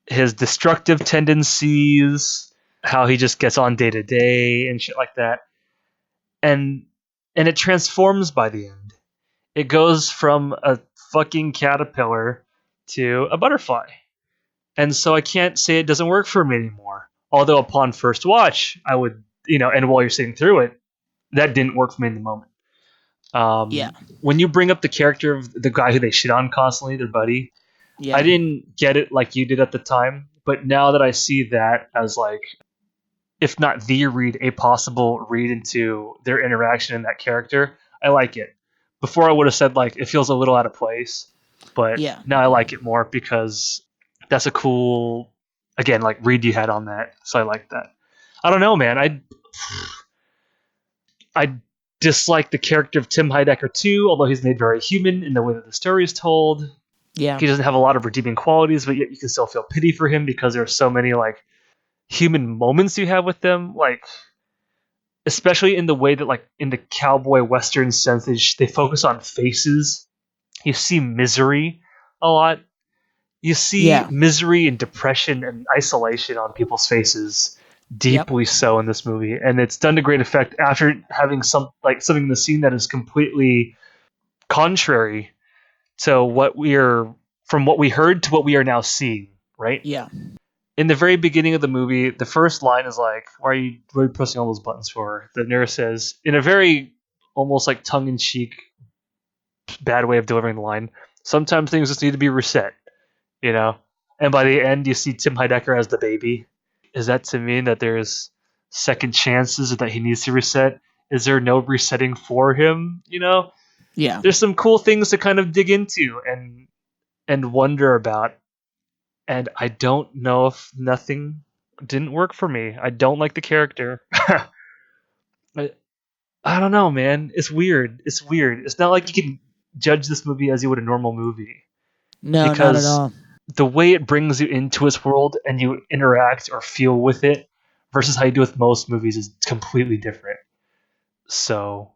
his destructive tendencies, how he just gets on day to day and shit like that. And it transforms by the end. It goes from a fucking caterpillar to a butterfly. And so I can't say it doesn't work for me anymore. Although upon first watch, I would, and while you're sitting through it, that didn't work for me in the moment. When you bring up the character of the guy who they shit on constantly, their buddy, I didn't get it like you did at the time. But now that I see that as, like, if not the read, a possible read into their interaction in that character, I like it. Before I would have said, like, it feels a little out of place. But now I like it more because that's a cool, again, like, read you had on that. So I like that. I don't know, man. I dislike the character of Tim Heidecker too, although he's made very human in the way that the story is told. Yeah. He doesn't have a lot of redeeming qualities, but yet you can still feel pity for him because there are so many, like, human moments you have with them, like, especially in the way that, like, in the cowboy western sense, they focus on faces. You see misery a lot. You see misery and depression and isolation on people's faces, deeply so in this movie, and it's done to great effect after having something in the scene that is completely contrary to from what we heard to what we are now seeing, right? Yeah. In the very beginning of the movie, the first line is like, what are you pressing all those buttons for? The nurse says, in a very almost like tongue-in-cheek, bad way of delivering the line, sometimes things just need to be reset, And by the end, you see Tim Heidecker as the baby. Is that to mean that there's second chances or that he needs to reset? Is there no resetting for him, Yeah. There's some cool things to kind of dig into and wonder about. And I don't know if nothing didn't work for me. I don't like the character. I, I don't know, man. It's weird. It's weird. It's not like you can judge this movie as you would a normal movie No, not at because all. the way it brings you into its world and you interact or feel with it versus how you do with most movies is completely different. So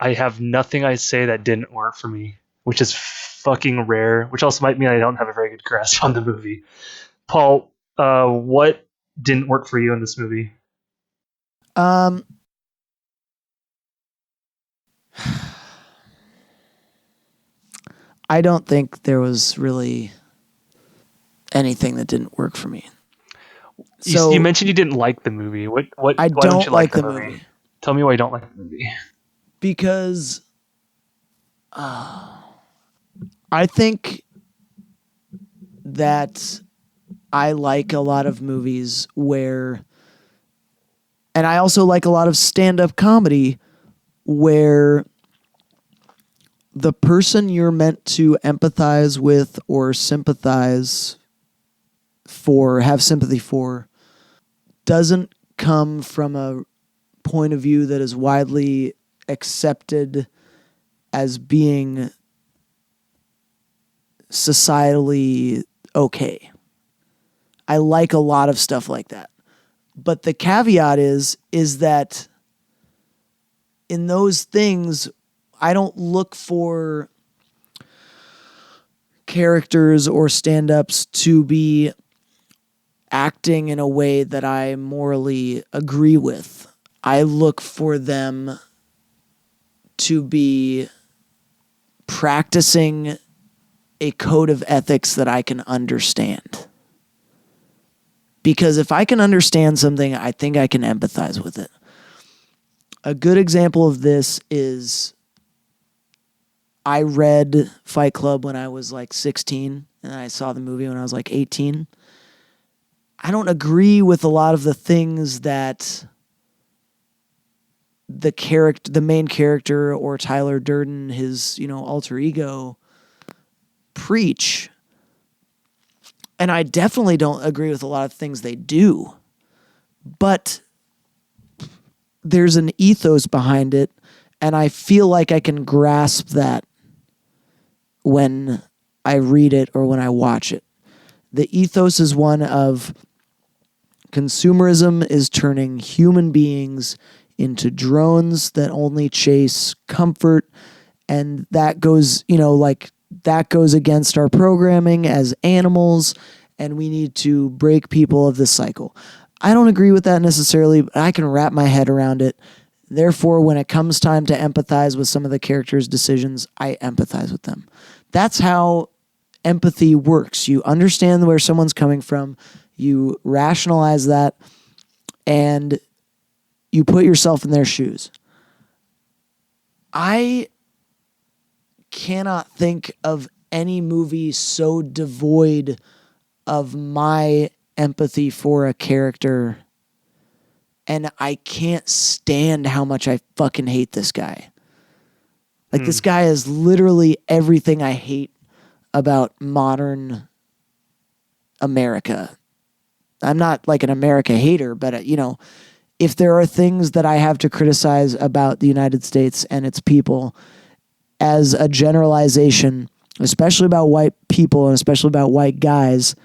I have nothing I say that didn't work for me, which is fucking rare, which also might mean I don't have a very good grasp on the movie. Paul, what didn't work for you in this movie? Um, I don't think there was really anything that didn't work for me. So You mentioned you didn't like the movie. What? I Why don't don't you like like the the movie? movie Tell me why you don't like the movie. because I think that I like a lot of movies where, and I also like a lot of stand-up comedy where the person you're meant to empathize with or sympathize for, have sympathy for, doesn't come from a point of view that is widely accepted as being societally okay. I like a lot of stuff like that. But the caveat is that in those things, I don't look for characters or stand-ups to be acting in a way that I morally agree with. I look for them to be practicing a code of ethics that I can understand. Because if I can understand something, I think I can empathize with it. A good example of this is I read Fight Club when I was like 16, and I saw the movie when I was like 18. I don't agree with a lot of the things that the main character, or Tyler Durden, his, alter ego, preach. And I definitely don't agree with a lot of things they do. But there's an ethos behind it, and I feel like I can grasp that when I read it or when I watch it. The ethos is one of consumerism is turning human beings into drones that only chase comfort, and that goes, that goes against our programming as animals, and we need to break people of this cycle. I don't agree with that necessarily, but I can wrap my head around it. Therefore, when it comes time to empathize with some of the characters' decisions, I empathize with them. That's how empathy works. You understand where someone's coming from, you rationalize that, and you put yourself in their shoes. I cannot think of any movie so devoid of my empathy for a character, and I can't stand how much I fucking hate this guy. Like, this guy is literally everything I hate about modern America. I'm not like an America hater, but if there are things that I have to criticize about the United States and its people as a generalization, especially about white people and especially about white guys,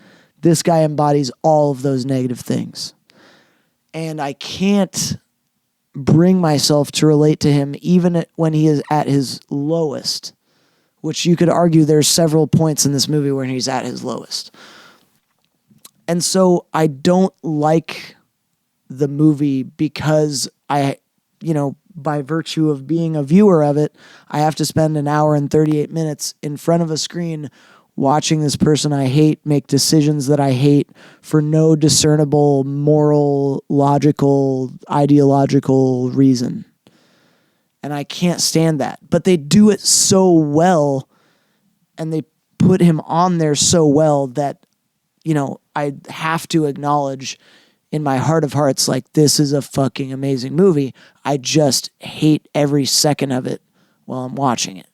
this guy embodies all of those negative things. And I can't bring myself to relate to him even when he is at his lowest, which you could argue there's several points in this movie where he's at his lowest. And so I don't like the movie because by virtue of being a viewer of it, I have to spend an hour and 38 minutes in front of a screen watching this person I hate make decisions that I hate for no discernible moral, logical, ideological reason. And I can't stand that. But they do it so well, and they put him on there so well that, I have to acknowledge in my heart of hearts, like, this is a fucking amazing movie. I just hate every second of it while I'm watching it.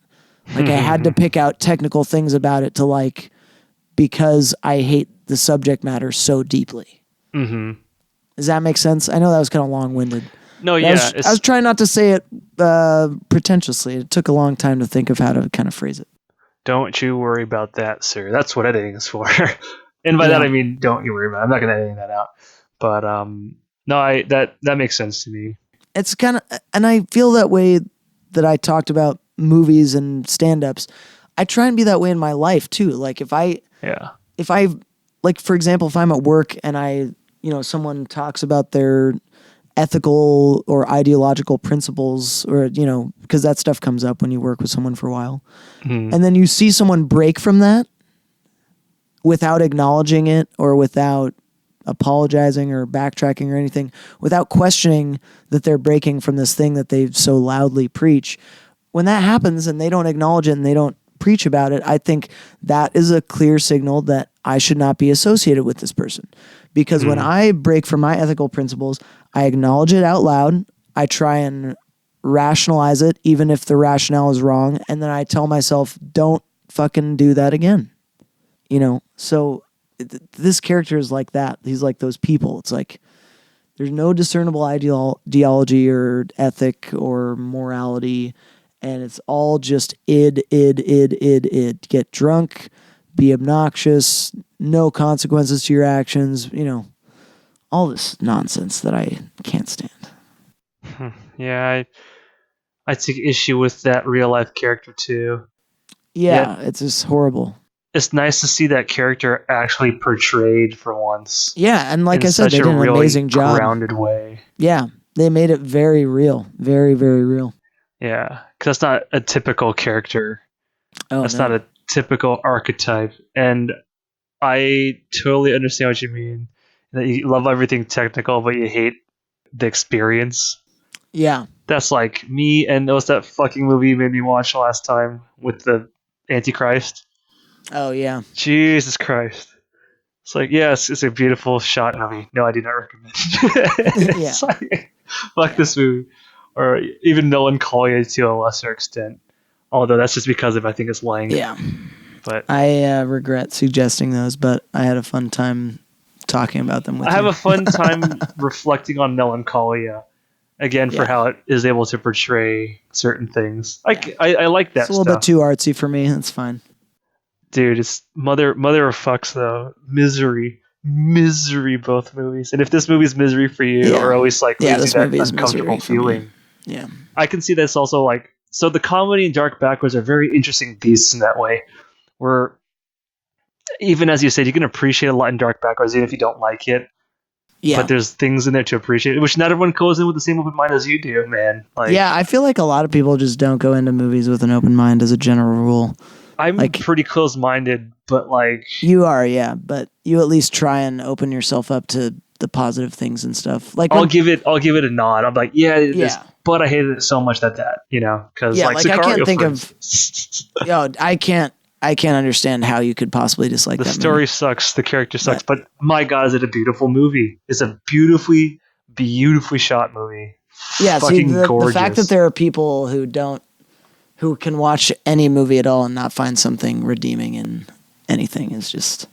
Like, I had to pick out technical things about it to like, because I hate the subject matter so deeply. Mm-hmm. Does that make sense? I know that was kind of long-winded. No, But yeah. I was trying not to say it pretentiously. It took a long time to think of how to kind of phrase it. Don't you worry about that, sir. That's what editing is for. And by that I mean, don't you worry about it. I'm not going to edit that out. But no, that makes sense to me. It's kind of, and I feel that way that I talked about movies and stand-ups. I try and be that way in my life too. Like if I, like for example, if I'm at work and someone talks about their ethical or ideological principles, or because that stuff comes up when you work with someone for a while, and then you see someone break from that without acknowledging it or without apologizing or backtracking or anything, without questioning that they're breaking from this thing that they so loudly preach. When that happens and they don't acknowledge it and they don't preach about it, I think that is a clear signal that I should not be associated with this person. Because when I break from my ethical principles, I acknowledge it out loud. I try and rationalize it, even if the rationale is wrong. And then I tell myself, don't fucking do that again. So this character is like that. He's like those people. It's like there's no discernible ideology or ethic or morality. And it's all just id. Get drunk, be obnoxious, no consequences to your actions, all this nonsense that I can't stand. Yeah, I take issue with that real life character too. Yeah, it's just horrible. It's nice to see that character actually portrayed for once. Yeah, and like I said, they did an really amazing job. Grounded way. Yeah, they made it very real, very, very real. Yeah, because that's not a typical character. That's not a typical archetype. And I totally understand what you mean. That you love everything technical, but you hate the experience. Yeah. That's like me, and it was that fucking movie you made me watch last time with the Antichrist. Oh, yeah. Jesus Christ. It's like, yes, it's a beautiful shot movie. No, I do not recommend. Yeah. Like, fuck this movie. Or even Melancholia to a lesser extent. Although that's just because I think it's lame. Yeah. But I regret suggesting those, but I had a fun time talking about them with you. I have a fun time reflecting on Melancholia. Again, for how it is able to portray certain things. I like that It's a little bit too artsy for me. That's fine. Dude, it's mother of fucks though. Misery, both movies. And if this movie's misery for you, or always like this movie is uncomfortable feeling, yeah, I can see this also like. So the comedy and Dark Backwards are very interesting beasts in that way, where even as you said, you can appreciate a lot in Dark Backwards even if you don't like it. Yeah. But there's things in there to appreciate, which not everyone goes in with the same open mind as you do, man. Like, yeah, I feel like a lot of people just don't go into movies with an open mind as a general rule. I'm pretty close-minded, but like... You are, yeah, but you at least try and open yourself up to the positive things and stuff. Like I'll give it a nod. I'm like, yeah, but I hated it so much that, because yeah, like I can't think of... I can't understand how you could possibly dislike that movie. The story sucks, the character sucks, but my God, is it a beautiful movie. It's a beautifully shot movie. Yeah, fucking see, gorgeous. The fact that there are people who can watch any movie at all and not find something redeeming in anything is just,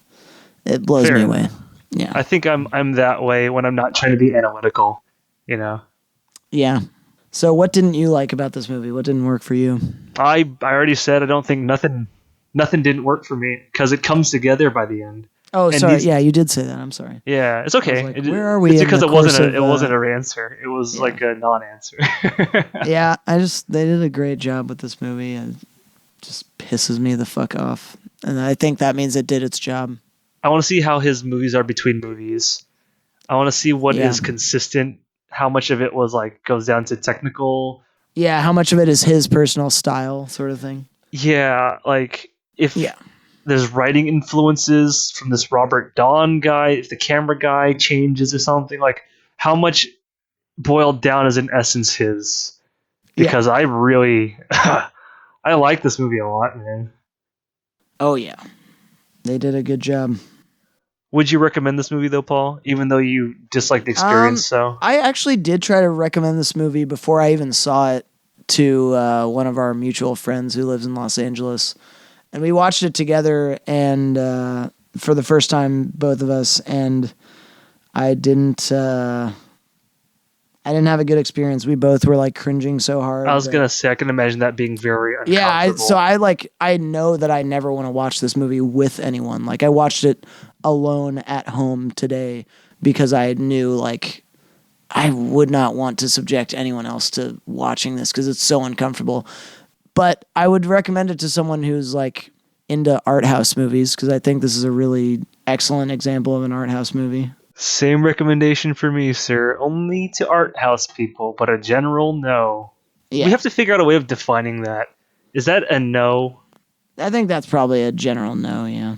it blows me away. Yeah. I think I'm that way when I'm not trying to be analytical, Yeah. So what didn't you like about this movie? What didn't work for you? I already said I don't think nothing didn't work for me because it comes together by the end. Oh, sorry. Yeah, you did say that. I'm sorry. Yeah, it's okay. Like, where are we? It's because it wasn't an answer. It was like a non-answer. Yeah, they did a great job with this movie. It just pisses me the fuck off, and I think that means it did its job. I want to see how his movies are between movies. I want to see what is consistent. How much of it was like goes down to technical. Yeah, how much of it is his personal style, sort of thing. Yeah, like if there's writing influences from this Robert Dawn guy, if the camera guy changes or something, like how much boiled down is in essence his. Because I really I like this movie a lot, man. Oh yeah. They did a good job. Would you recommend this movie though, Paul? Even though you dislike the experience, I actually did try to recommend this movie before I even saw it to one of our mutual friends who lives in Los Angeles, and we watched it together. And for the first time, both of us, and I didn't have a good experience. We both were like cringing so hard. I was gonna say I can imagine that being very uncomfortable. Yeah, I know that I never want to watch this movie with anyone. Like I watched it alone at home today because I knew like I would not want to subject anyone else to watching this because it's so uncomfortable. But I would recommend it to someone who's like into art house movies because I think this is a really excellent example of an art house movie. Same recommendation for me, sir. Only to art house people, but a general no. Yeah. We have to figure out a way of defining that. Is that a no? I think that's probably a general no, yeah.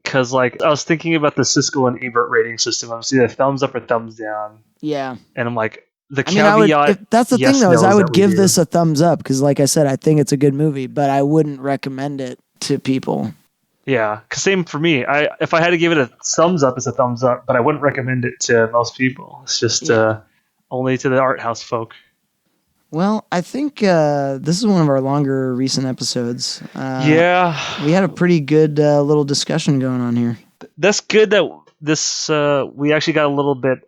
Because, like, I was thinking about the Siskel and Ebert rating system. I'm seeing a thumbs up or thumbs down. Yeah. And I'm like, the I mean, caveat. that's the yes, thing, though, is no, I would that we give do. this a thumbs up because, like I said, I think it's a good movie, but I wouldn't recommend it to people. Yeah, same for me. If I had to give it a thumbs up, it's a thumbs up, but I wouldn't recommend it to most people. It's just only to the art house folk. Well, I think this is one of our longer recent episodes. Yeah. We had a pretty good little discussion going on here. That's good that this we actually got a little bit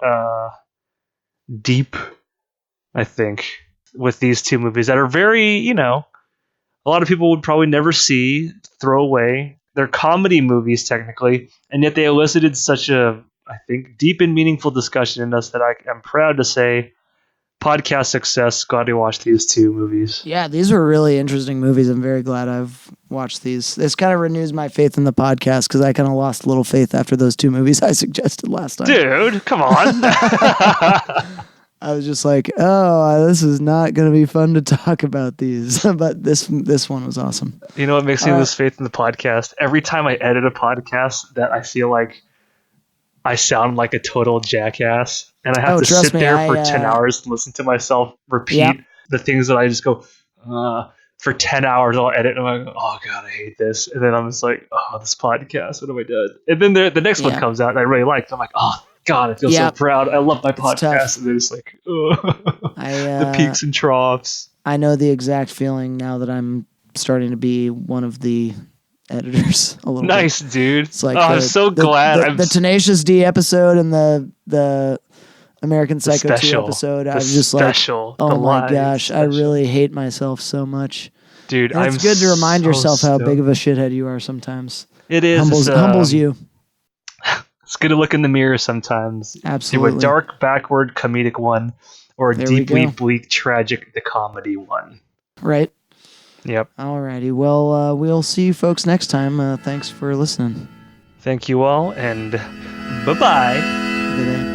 deep, I think, with these two movies that are very, a lot of people would probably never see, throw away. They're comedy movies, technically, and yet they elicited such a, I think, deep and meaningful discussion in us that I am proud to say podcast success. Glad to watch these two movies. Yeah, these were really interesting movies. I'm very glad I've watched these. This kind of renews my faith in the podcast because I kind of lost a little faith after those two movies I suggested last time. Dude, come on. I was just like, oh, this is not going to be fun to talk about these. But this one was awesome. You know what makes me lose faith in the podcast? Every time I edit a podcast that I feel like I sound like a total jackass, and I have to sit there for 10 hours and listen to myself repeat the things that I just go, for 10 hours I'll edit, and I'm like, oh God, I hate this. And then I'm just like, oh, this podcast, what have I done? And then the next one comes out and I really like it. I'm like, oh, God, I feel so proud. I love my podcast. And then it's like, the peaks and troughs. I know the exact feeling now that I'm starting to be one of the editors a little nice, bit. Dude. It's like I'm so glad. The Tenacious D episode and the American Psycho 2 episode. I'm just like, oh my gosh, I really hate myself so much. Dude, and it's good to remind yourself how big of a shithead you are sometimes. It is. Humbles you. It's good to look in the mirror sometimes. Absolutely. Do a dark, backward, comedic one, or a deeply bleak, tragic, the comedy one. Right. Yep. Alrighty. Well, we'll see you folks next time. Thanks for listening. Thank you all, and bye-bye. Good day.